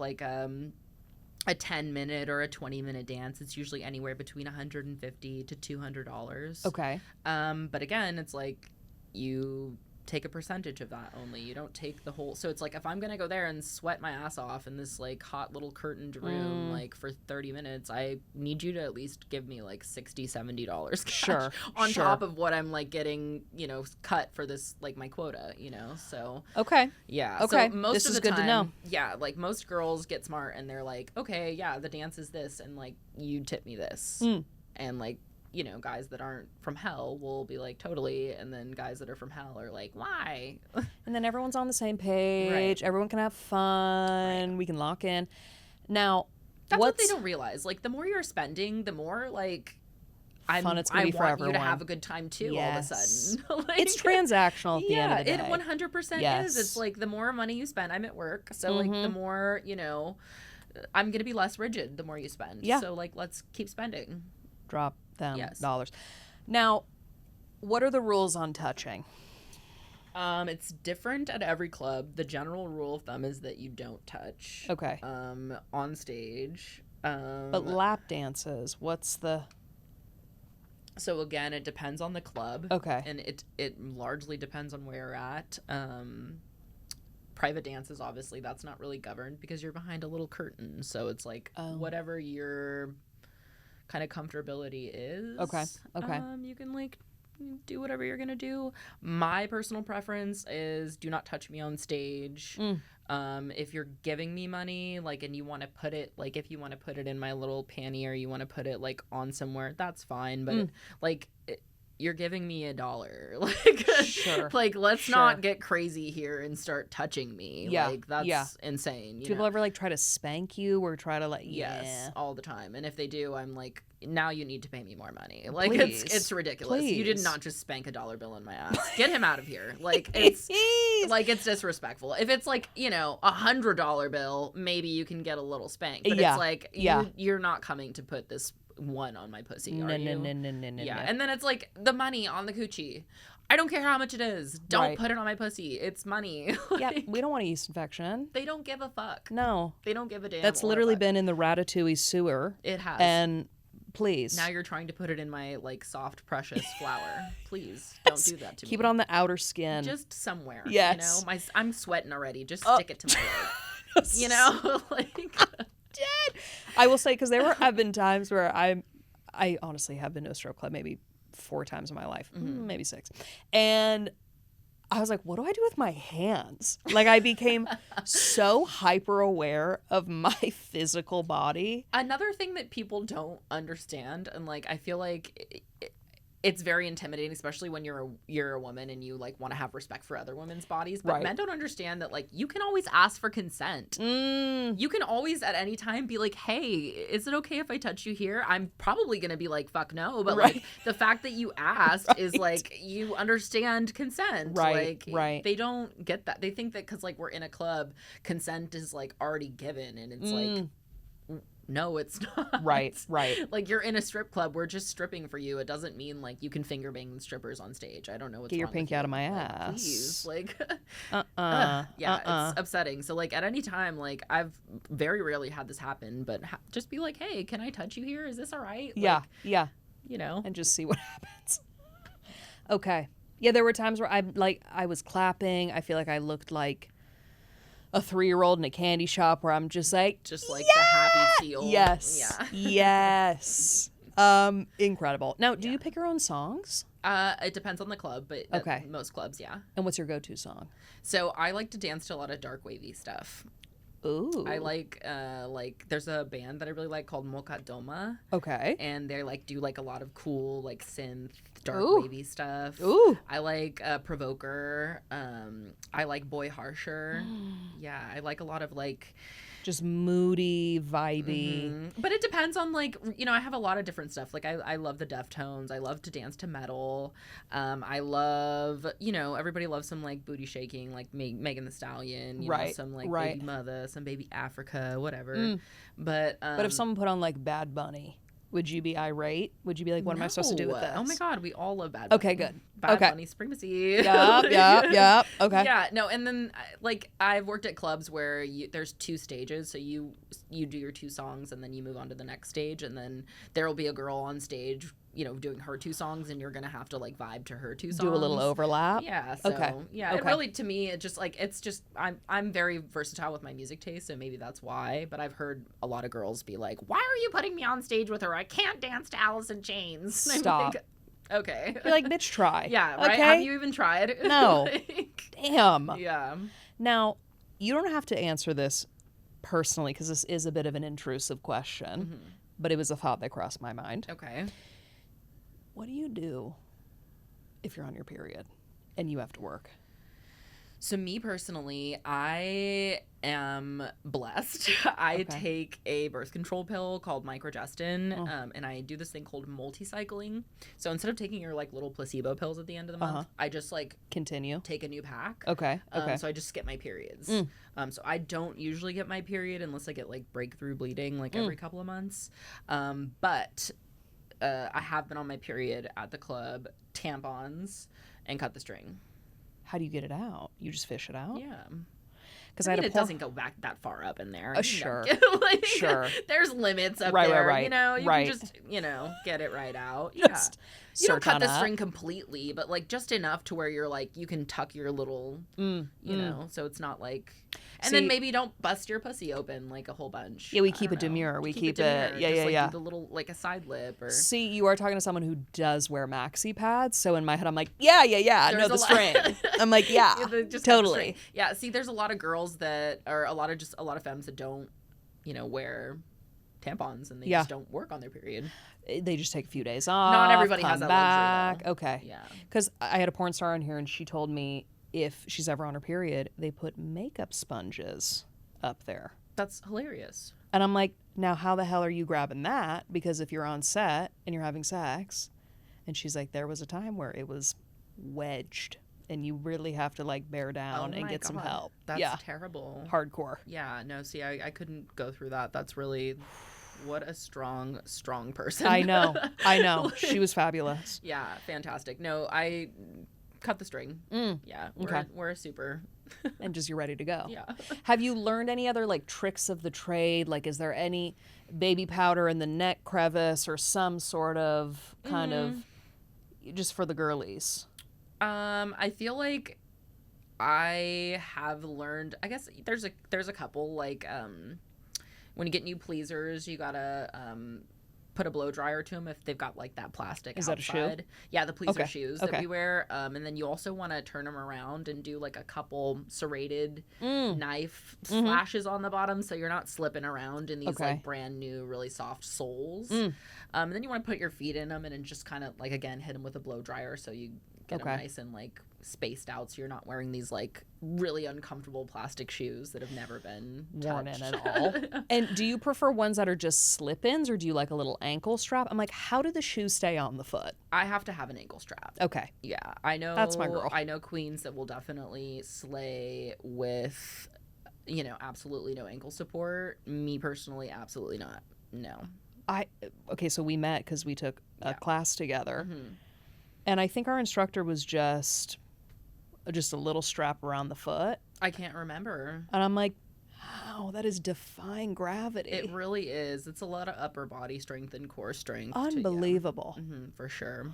a 10-minute or a 20-minute dance. It's usually anywhere between $150 to $200. Okay. But again, it's you take a percentage of that only. You don't take the whole. So it's if I'm gonna go there and sweat my ass off in this hot little curtained room for 30 minutes, I need you to at least give me $60-$70 cash Sure, on sure. top of what I'm getting cut for this my quota. So Okay. yeah. Okay. So most This of is the good to time, know. yeah, most girls get smart and they're okay, yeah, the dance is this, and you tip me this, and guys that aren't from hell will be totally, and then guys that are from hell are why? And then everyone's on the same page. Right. Everyone can have fun. We can lock in. Now, That's what they don't realize. The more you're spending, the more Fun it's gonna be for want you everyone. to have a good time too. All of a sudden, It's transactional at the end of the day. it 100% Yes. is. It's the more money you spend. I'm at work, so the more I'm gonna be less rigid. The more you spend. Yeah. So let's keep spending. Drop them Yes. dollars. Now, what are the rules on touching? It's different at every club. The general rule of thumb is that you don't touch. Okay. On stage. But lap dances, what's the... So again, it depends on the club. Okay. And it largely depends on where you're at. Private dances, obviously, that's not really governed because you're behind a little curtain. So it's whatever your kind of comfortability is. Okay. You can do whatever you're gonna do. My personal preference is do not touch me on stage. If you're giving me money, and you want to put it, if you want to put it in my little panty or you want to put it on somewhere, that's fine. But you're giving me $1. Like, Sure. like, let's Sure. not get crazy here and start touching me. Yeah. Like, that's Yeah. insane. Do You people know? ever like try to spank you or try to like? Yes, Yeah. all the time. And if they do, I'm like, now you need to pay me more money. Like, Please. it's ridiculous. You did Please. not just spank a dollar bill in my ass. Get him out of here. Like, it's like, it's disrespectful. If it's like, you know, $100 bill, maybe you can get a little spank. But Yeah. it's like, Yeah. you're not coming to put this one on my pussy, No, are no, you? no, no, no, no, Yeah, no. and then it's like the money on the coochie. I don't care how much it is. Don't Right. put it on my pussy. It's money. Yeah, Like, we don't want a yeast infection. they don't give a fuck. No, They don't give a damn. that's or a literally fuck. been in the Ratatouille sewer. It has. And please Now you're trying to put it in my like soft, precious flour. Please don't do that to me. keep it on the outer skin. Just somewhere. Yes. You know, I'm sweating already. Just stick it to my leg. You know, like. I will say, because there have been times where I honestly have been to a strip club maybe 4 times in my life, maybe 6, and I was like, what do I do with my hands? Like, I became so hyper aware of my physical body. Another thing that people don't understand, and like I feel like it's very intimidating, especially when you're a woman and you like want to have respect for other women's bodies. But Right. men don't understand that like you can always ask for consent. You can always at any time be like, hey, is it okay if I touch you here? I'm probably gonna be like, fuck no. But Right. like the fact that you asked is like you understand consent. Right, Like right. they don't get that. They think that because like we're in a club, consent is like already given, and it's like, no, it's not. Right. Like you're in a strip club, we're just stripping for you. It doesn't mean like you can finger bang the strippers on stage. I don't know what's Get your wrong pinky with out you. of my Like, ass. please, like, Yeah. it's upsetting. So like at any time, like I've very rarely had this happen, but just be like, hey, can I touch you here? Is this all right? Yeah. Like, Yeah. you know. And just see what happens. Okay. Yeah, there were times where I was clapping. I feel like I looked like a 3-year-old in a candy shop where I'm just like, Just like the happy seal. yes, Yeah. yes. Incredible. Now, do you pick your own songs? It depends on the club, but Okay. most clubs, yeah. And what's your go-to song? So I like to dance to a lot of dark wavy stuff. Ooh. I like there's a band that I really like called Mokadoma, Okay. and they like do like a lot of cool like synth dark Ooh. wavy stuff. Ooh. I like Provoker. I like Boy Harsher. Yeah, I like a lot of like Just moody, vibey. but it depends on like, you know, I have a lot of different stuff. Like I love the Deftones. I love to dance to metal. I love, you know, everybody loves some like booty shaking, like Megan Thee Stallion, you know, Right, some like right. Baby Mother, some Baby Africa, whatever. But But if someone put on like Bad Bunny, would you be irate? Would you be like, what am I supposed to do with this? Oh my God, we all love Bad Bunny. Okay, good. Bad Okay. Bunny supremacy. Yup. Okay. Yeah, no, and then like I've worked at clubs where there's 2 stages, so you do your 2 songs and then you move on to the next stage, and then there will be a girl on stage, you know, doing her 2 songs, and you're gonna have to like vibe to her 2 songs. Do a little overlap. Yeah. So, Okay. Yeah. It Okay. really, to me, it just like it's just I'm very versatile with my music taste, so maybe that's why. But I've heard a lot of girls be like, "Why are you putting me on stage with her? I can't dance to Alice in Chains." And I'm Stop. like, okay. You're like, bitch, try. Yeah. Right. Okay? Have you even tried? No. Like, Damn. yeah. Now, you don't have to answer this personally because this is a bit of an intrusive question, Mm-hmm. but it was a thought that crossed my mind. Okay. What do you do if you're on your period and you have to work? So me personally, I am blessed. I take a birth control pill called microgestin, and I do this thing called multi-cycling. So instead of taking your like little placebo pills at the end of the month, I just like Continue. take a new pack. Okay. Okay. So I just skip my periods. So I don't usually get my period unless I get like breakthrough bleeding like every couple of months. But I have been on my period at the club, tampons, and cut the string. How do you get it out? You just fish it out? Yeah. Because I I mean, had it a doesn't go back that far up in there. Sure. Like, Sure. There's limits up Right, right, there. right, You know, you right. can just, you know, get it right out. Just You don't search cut on the up. string completely, but like just enough to where you're like, you can tuck your little, you know, so it's not like, and then See- maybe don't bust your pussy open like a whole bunch. Yeah, we I keep don't it demure. know. We Keep keep it- demure. yeah, Just, yeah, like, yeah. do the little, like a side lip or. See, you are talking to someone who does wear maxi pads. So in my head, I'm like, yeah. I know There's the a lot- string. I'm like, yeah, Just cut the totally. string. Yeah, see, there's a lot of girls that are a lot of femmes that don't, you know, wear tampons and they Yeah. just don't work on their period. They just take a few days off. Not everybody come has that back. luxury, though. Okay. Yeah. Because I had a porn star on here, and she told me if she's ever on her period, they put makeup sponges up there. That's hilarious. And I'm like, now how the hell are you grabbing that? Because if you're on set and you're having sex, and she's like, there was a time where it was wedged, and you really have to like bear down and get some help. That's terrible. Hardcore. Yeah, no, see, I couldn't go through that. That's really, what a strong person. I know. She was fabulous. Yeah, fantastic. No, I cut the string. Yeah, we're super. And just you're ready to go. Yeah. Have you learned any other like tricks of the trade? Like, is there any baby powder in the neck crevice or some sort of kind of just for the girlies? I feel like I have learned, I guess there's a couple, like when you get new pleasers, you gotta put a blow dryer to them if they've got like that plastic Is outside. that a shoe? Yeah, the pleaser shoes that Okay. we wear. And then you also want to turn them around and do like a couple serrated knife slashes on the bottom, so you're not slipping around in these like brand new, really soft soles. And then you want to put your feet in them and then just kind of like, again, hit them with a blow dryer so you get them nice and like spaced out, so you're not wearing these like really uncomfortable plastic shoes that have never been worn in touched. at all. And do you prefer ones that are just slip-ins, or do you like a little ankle strap? I'm like, how do the shoes stay on the foot? I have to have an ankle strap. Okay. Yeah, I know. That's my girl. I know queens that will definitely slay with, absolutely no ankle support. Me personally, absolutely not. No. Okay, so we met because we took a class together. Mm-hmm. And I think our instructor was just a little strap around the foot. I can't remember. And I'm like, how? That is defying gravity. It really is. It's a lot of upper body strength and core strength. Unbelievable. For sure.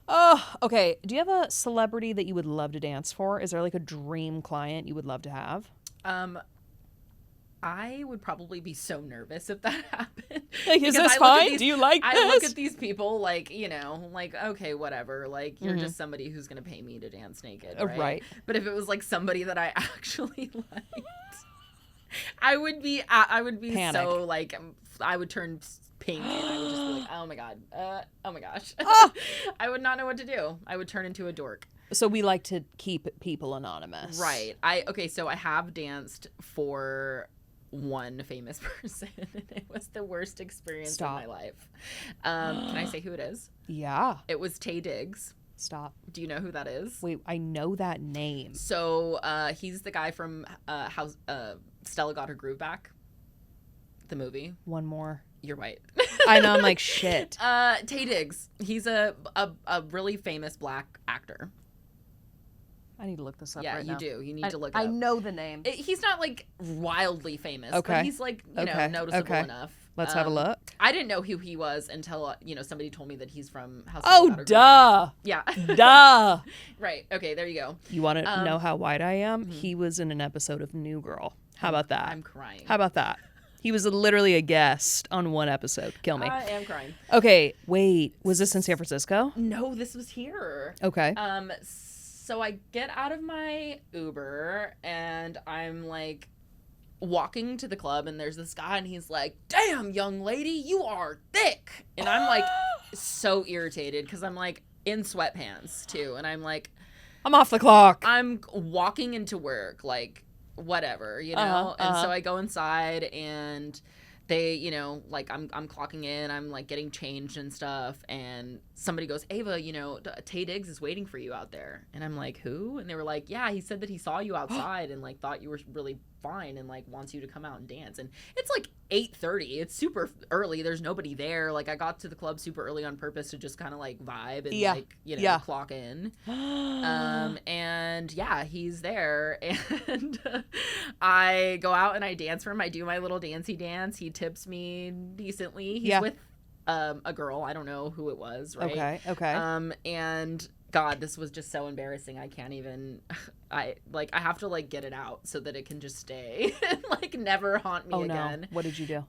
Oh, okay. Do you have a celebrity that you would love to dance for? Is there like a dream client you would love to have? I would probably be so nervous if that happened. Like, is this fine? Do you like this? I look at these people like, like, okay, whatever. Like, you're just somebody who's going to pay me to dance naked, right? Right. But if it was like somebody that I actually liked, I would be Panic. so like, I would turn pink and I would just be like, oh my God. Oh my gosh. I would not know what to do. I would turn into a dork. So we like to keep people anonymous. Right. So I have danced for one famous person and it was the worst experience of my life. Can I say who it is? Yeah. It was Taye Diggs. Stop. Do you know who that is? Wait, I know that name. So he's the guy from how Stella Got Her Groove Back, the movie. One more. You're right. I know, I'm like, shit. Taye Diggs. He's a really famous black actor. I need to look this up Yeah, right you now. do. You need to look it I up. know the name. He's not like wildly famous, Okay. but he's like, noticeable enough. Let's have a look. I didn't know who he was until, somebody told me that he's from House Oh, duh. Yeah. Duh. Right. Okay, there you go. You want to know how white I am? He was in an episode of New Girl. How about that? I'm crying. How about that? He was literally a guest on one episode. Kill me. I am crying. Okay, wait. Was this in San Francisco? No, this was here. Okay. So I get out of my Uber and I'm like walking to the club and there's this guy and he's like, damn, young lady, you are thick. And I'm like so irritated because I'm like in sweatpants too. And I'm like, I'm off the clock. I'm walking into work, like whatever, And so I go inside and they, like I'm clocking in, I'm like getting changed and stuff, and somebody goes, Ava, Taye Diggs is waiting for you out there. And I'm like, who? And they were like, yeah, he said that he saw you outside and like thought you were really fine and like wants you to come out and dance. And it's like 8:30. It's super early. There's nobody there. Like I got to the club super early on purpose to just kind of like vibe and clock in. And yeah, he's there and I go out and I dance for him. I do my little dancey dance. He tips me decently. He's with a girl. I don't know who it was, right? Okay. And God, this was just so embarrassing. I can't even, I have to like get it out so that it can just stay and like never haunt me again. No. What did you do?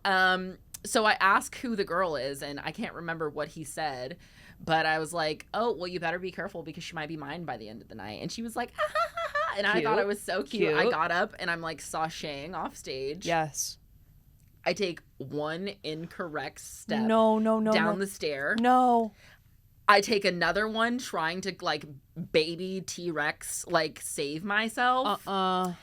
So I ask who the girl is and I can't remember what he said, but I was like, oh, well, you better be careful because she might be mine by the end of the night. And she was like, ah, ha, ha, ha. And I thought it was so cute. I got up and I'm like sashaying off stage. Yes. I take one incorrect step No, down the stair. No. I take another one trying to like baby T-Rex like save myself. I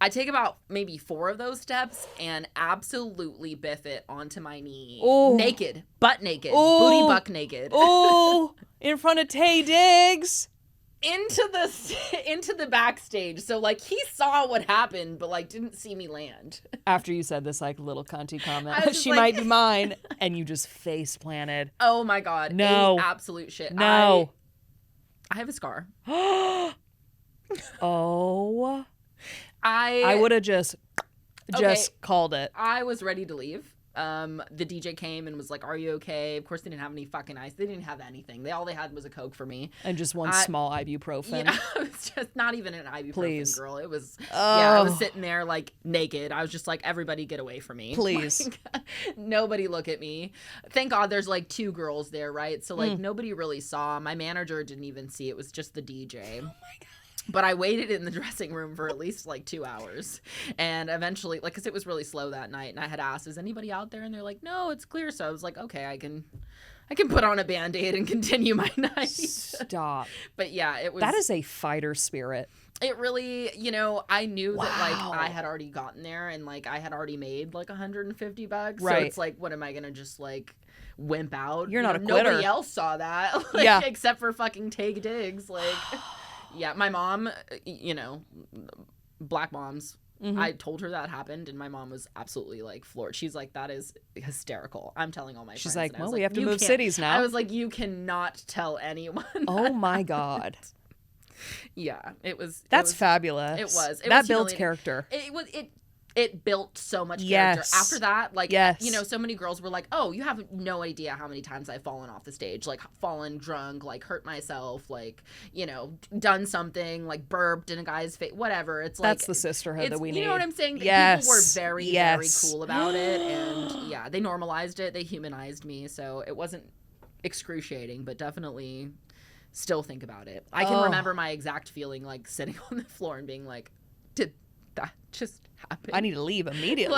take about maybe 4 of those steps and absolutely biff it onto my knee. Ooh. Naked. Butt naked. Ooh. Booty buck naked. Oh, in front of Tay Diggs. Into the backstage. So like he saw what happened, but like didn't see me land. After you said this like little cunty I comment, was she like- might be mine, and you just face planted. Oh my god. No. Absolute shit. No. I have a scar. Oh. I I would have just called it. I was ready to leave. The DJ came and was like, "Are you okay?" Of course, they didn't have any fucking ice. They didn't have anything. All they had was a Coke for me. And just one small ibuprofen. Yeah, it was just not even an ibuprofen, Please. girl. It was, Oh. yeah, I was sitting there like naked. I was just like, everybody get away from me. Please. Like, nobody look at me. Thank God there's like 2 girls there, right? So like nobody really saw. My manager didn't even see. It was just the DJ. Oh my God. But I waited in the dressing room for at least like 2 hours. And eventually, like, because it was really slow that night. And I had asked, is anybody out there? And they're like, no, it's clear. So I was like, okay, I can put on a Band-Aid and continue my night. Stop. But yeah, it was. That is a fighter spirit. It really, I knew that like Wow. I had already gotten there and like I had already made like $150. Right. So it's like, what am I going to just like wimp out? You're not a quitter. Nobody else saw that. Like, Yeah. Except for fucking Tay Diggs. Like, yeah, my mom, black moms. Mm-hmm. I told her that happened, and my mom was absolutely like floored. She's like, "That is hysterical." I'm telling all my She's friends. like, And I was well, we have to "You move can't-" cities now. I was like, "You cannot tell anyone." Oh my God. Yeah, it was. That's fabulous. It was. It that was builds humiliating. character. It built so much character. Yes. After that, like, Yes. so many girls were like, "Oh, you have no idea how many times I've fallen off the stage, like fallen drunk, like hurt myself, like, done something, like burped in a guy's face, whatever." It's like That's the sisterhood that we need. You know what I'm saying? Yes. People were very, Yes. very cool about it, and yeah, they normalized it. They humanized me, so it wasn't excruciating, but definitely still think about it. I can remember my exact feeling, like sitting on the floor and being like, "Did that just happen?" I need to leave immediately.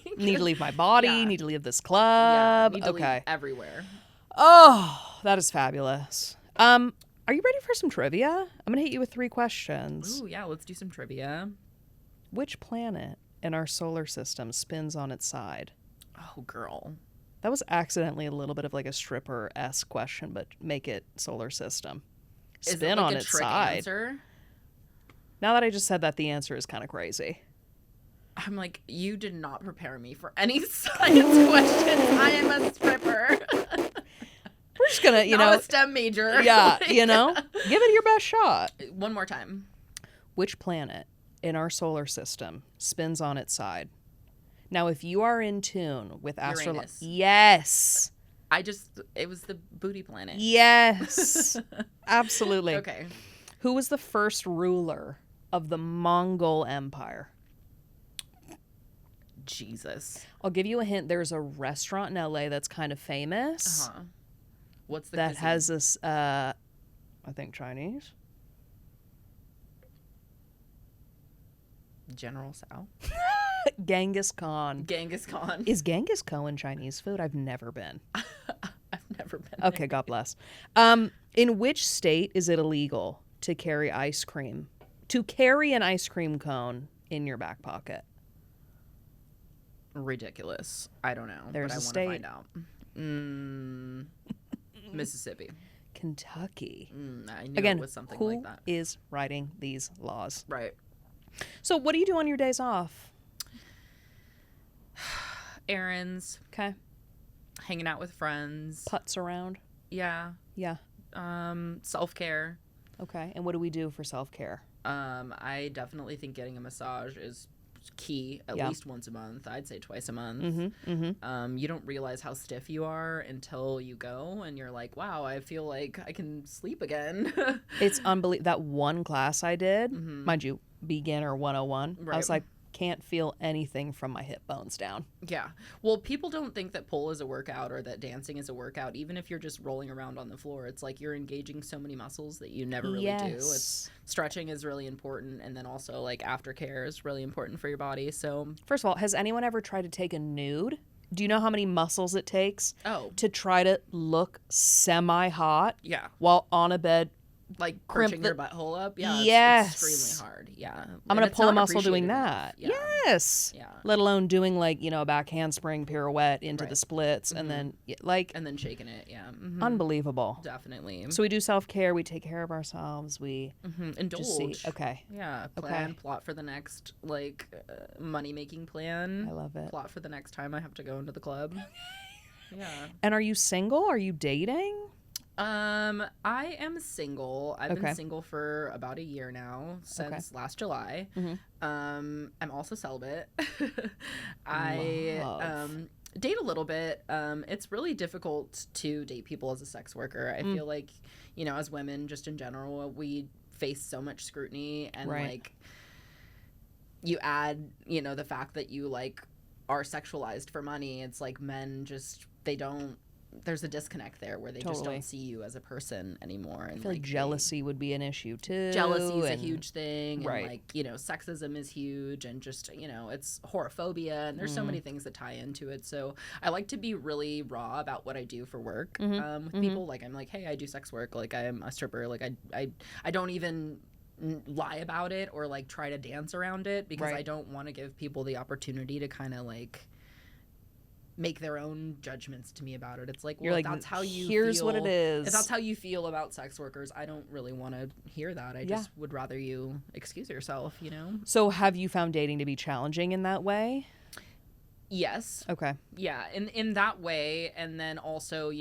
Like- Need to leave my body. Yeah. Need to leave this Yeah, club. need to leave Okay. everywhere. Oh, that is fabulous. Are you ready for some trivia? I'm gonna hit you with 3 questions. Ooh, yeah, let's do some trivia. Which planet in our solar system spins on its side? Oh, girl. That was accidentally a little bit of like a stripper-esque question, but make it solar system. Is it Spin like on a its trick side. answer? Now that I just said that, the answer is kind of crazy. I'm like, you did not prepare me for any science questions. I am a stripper. We're just gonna, Not a STEM major. yeah, Like- give it your best shot. One more time. Which planet in our solar system spins on its side? Now, if you are in tune with astrology, Uranus. yes, It was the booty planet. yes, absolutely. Okay. Who was the first ruler of the Mongol Empire? Jesus. I'll give you a hint. There's a restaurant in LA that's kind of famous Uh-huh. What's the that cuisine? has this, I think Chinese. General Tso? Genghis Khan. Genghis Khan. Is Genghis Khan Chinese food? I've never been. I've never been Okay, God bless. In which state is it illegal to carry ice cream? To carry an ice cream cone in your back pocket? Ridiculous. I don't know. There's but I a want to state. find out. Mississippi. Kentucky. I knew Again, it was something who like that. is writing these laws? Right. So what do you do on your days off? Errands, Okay. hanging out with friends. Putts around? Yeah. Yeah. Self-care. Okay. And what do we do for self-care? I definitely think getting a massage is key at Yeah. least once a month. I'd say twice a month. Mm-hmm. Mm-hmm. You don't realize how stiff you are until you go and you're like, wow, I feel like I can sleep again. It's unbelievable. That one class I did, mind you, beginner 101. I was Right. like, can't feel anything from my hip bones down. Yeah. Well, people don't think that pole is a workout or that dancing is a workout. Even if you're just rolling around on the floor, it's like you're engaging so many muscles that you never really do. It's stretching is really important, and then also like aftercare is really important for your body. So, first of all, has anyone ever tried to take a nude? Do you know how many muscles it takes to try to look semi-hot? Yeah. While on a bed, like crunching your butthole up. Yeah. Yes. It's extremely hard. Yeah. I'm going to pull a muscle doing that. Yeah. Yes. Yeah. Let alone doing like, a back handspring pirouette into the splits and then and then shaking it. Yeah. Unbelievable. Definitely. So we do self-care. We take care of ourselves. We indulge. Okay. Yeah. Plot for the next money-making plan. I love it. Plot for the next time I have to go into the club. Yeah. And are you single? Are you dating? I am single. I've been single for about a year now, since last July. I'm also celibate. I date a little bit. It's really difficult to date people as a sex worker. I feel like, as women, just in general, we face so much scrutiny, and like you add, the fact that you like are sexualized for money. It's like men just, there's a disconnect there where they just don't see you as a person anymore. And I feel like jealousy would be an issue too. Jealousy is a huge thing. And like, sexism is huge, and just, it's horophobia, and there's so many things that tie into it. So I like to be really raw about what I do for work with people. Like, I'm like, hey, I do sex work. Like, I'm a stripper. Like, I don't even lie about it or like try to dance around it, because I don't want to give people the opportunity to kind of like make their own judgments to me about it. It's like, well, if that's how you here's feel, what it is. If that's how you feel about sex workers, I don't really want to hear that. I just would rather you excuse yourself, So have you found dating to be challenging in that way? Yes. Okay. Yeah, in that way. And then also,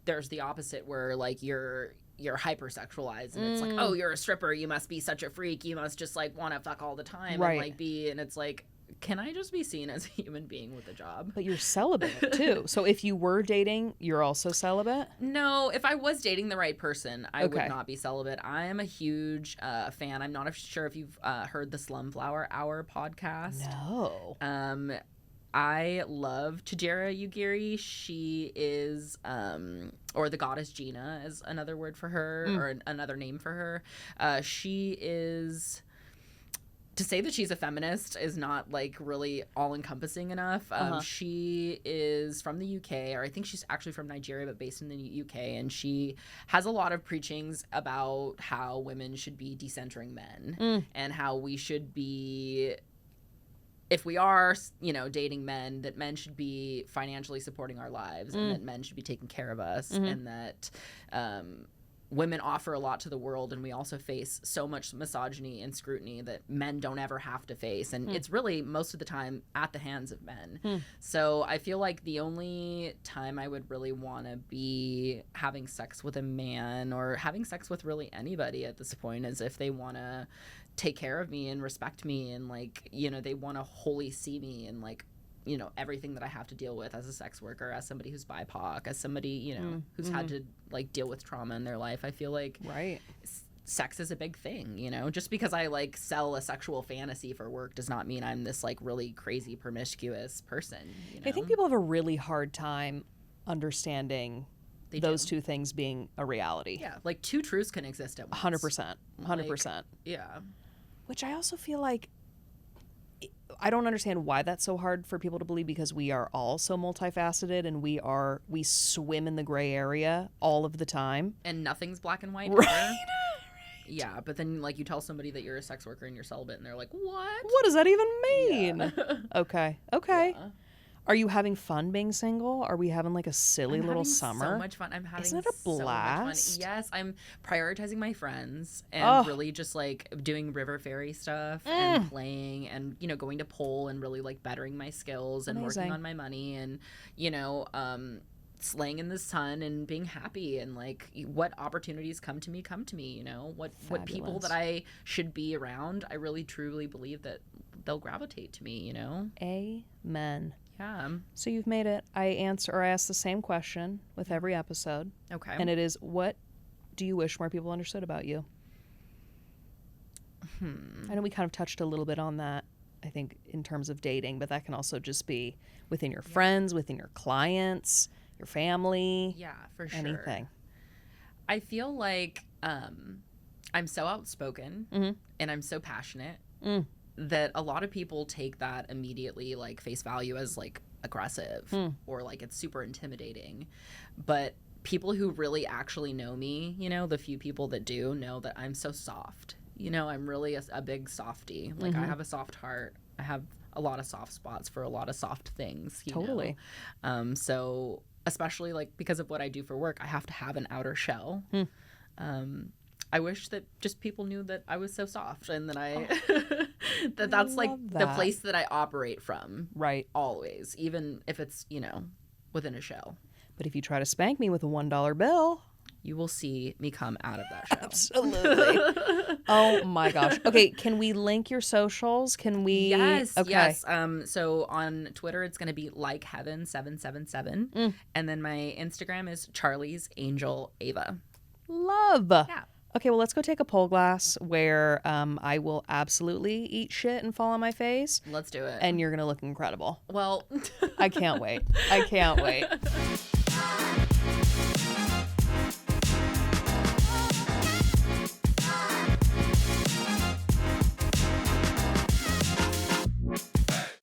there's the opposite where like you're hypersexualized, and it's like, oh, you're a stripper, you must be such a freak, you must just like want to fuck all the time and like and it's like, can I just be seen as a human being with a job? But you're celibate too. So if you were dating, you're also celibate? No, if I was dating the right person, I would not be celibate. I am a huge fan. I'm not sure if you've heard the Slumflower Hour podcast. No. I love Chijera Yugiri. She is, or the goddess Gina is another word for her, or another name for her. She is... To say that she's a feminist is not like really all-encompassing enough. She is from the UK, or I think she's actually from Nigeria, but based in the UK, and she has a lot of preachings about how women should be decentering men and how we should be, if we are, dating men, that men should be financially supporting our lives and that men should be taking care of us, and that women offer a lot to the world, and we also face so much misogyny and scrutiny that men don't ever have to face, and it's really most of the time at the hands of men. So I feel like the only time I would really want to be having sex with a man, or having sex with really anybody at this point, is if they want to take care of me and respect me, and like, they want to wholly see me, and like, everything that I have to deal with as a sex worker, as somebody who's BIPOC, as somebody, who's had to like deal with trauma in their life. I feel like sex is a big thing, just because I like sell a sexual fantasy for work does not mean I'm this like really crazy promiscuous person. I think people have a really hard time understanding those two things being a reality. Yeah, like two truths can exist at once. 100%. 100%. Like, yeah. Which I also feel like, I don't understand why that's so hard for people to believe, because we are all so multifaceted, and we swim in the gray area all of the time. And nothing's black and white. Right. Yeah, but then like you tell somebody that you're a sex worker and you're celibate, and they're like, what? What does that even mean? Yeah. Okay. Yeah. Are you having fun being single? Are we having like a silly little summer? So much fun. I'm having Isn't it a blast? So much fun. Yes, I'm prioritizing my friends and really just like doing river ferry stuff and playing and going to pole and really like bettering my skills and working on my money and laying in the sun and being happy, and like what opportunities come to me, what people that I should be around, I really truly believe that they'll gravitate to me. Amen. Yeah. So you've made it. I ask the same question with every episode. Okay. And it is, what do you wish more people understood about you? I know we kind of touched a little bit on that I think, in terms of dating, but that can also just be within your friends, within your clients, your family. Yeah, for sure. Anything. I feel like I'm so outspoken and I'm so passionate that a lot of people take that immediately like face value as like aggressive or like it's super intimidating. But people who really actually know me, you know, the few people that do know that I'm so soft. You know, I'm really a big softie. Like I have a soft heart. I have a lot of soft spots for a lot of soft things. You Totally. know? So especially like because of what I do for work, I have to have an outer shell. I wish that just people knew that I was so soft and that that's like the place that I operate from. Right. Always, even if it's, you know, within a shell. But if you try to spank me with a $1 bill, you will see me come out of that shell. Absolutely. Oh my gosh. Okay, can we link your socials? Can we? Yes. Okay. Yes. So on Twitter, it's going to be like heaven 777, and then my Instagram is Charlie's Angel Ava. Love. Yeah. Okay, well, let's go take a pole glass where I will absolutely eat shit and fall on my face. Let's do it. And you're going to look incredible. Well, I can't wait. I can't wait.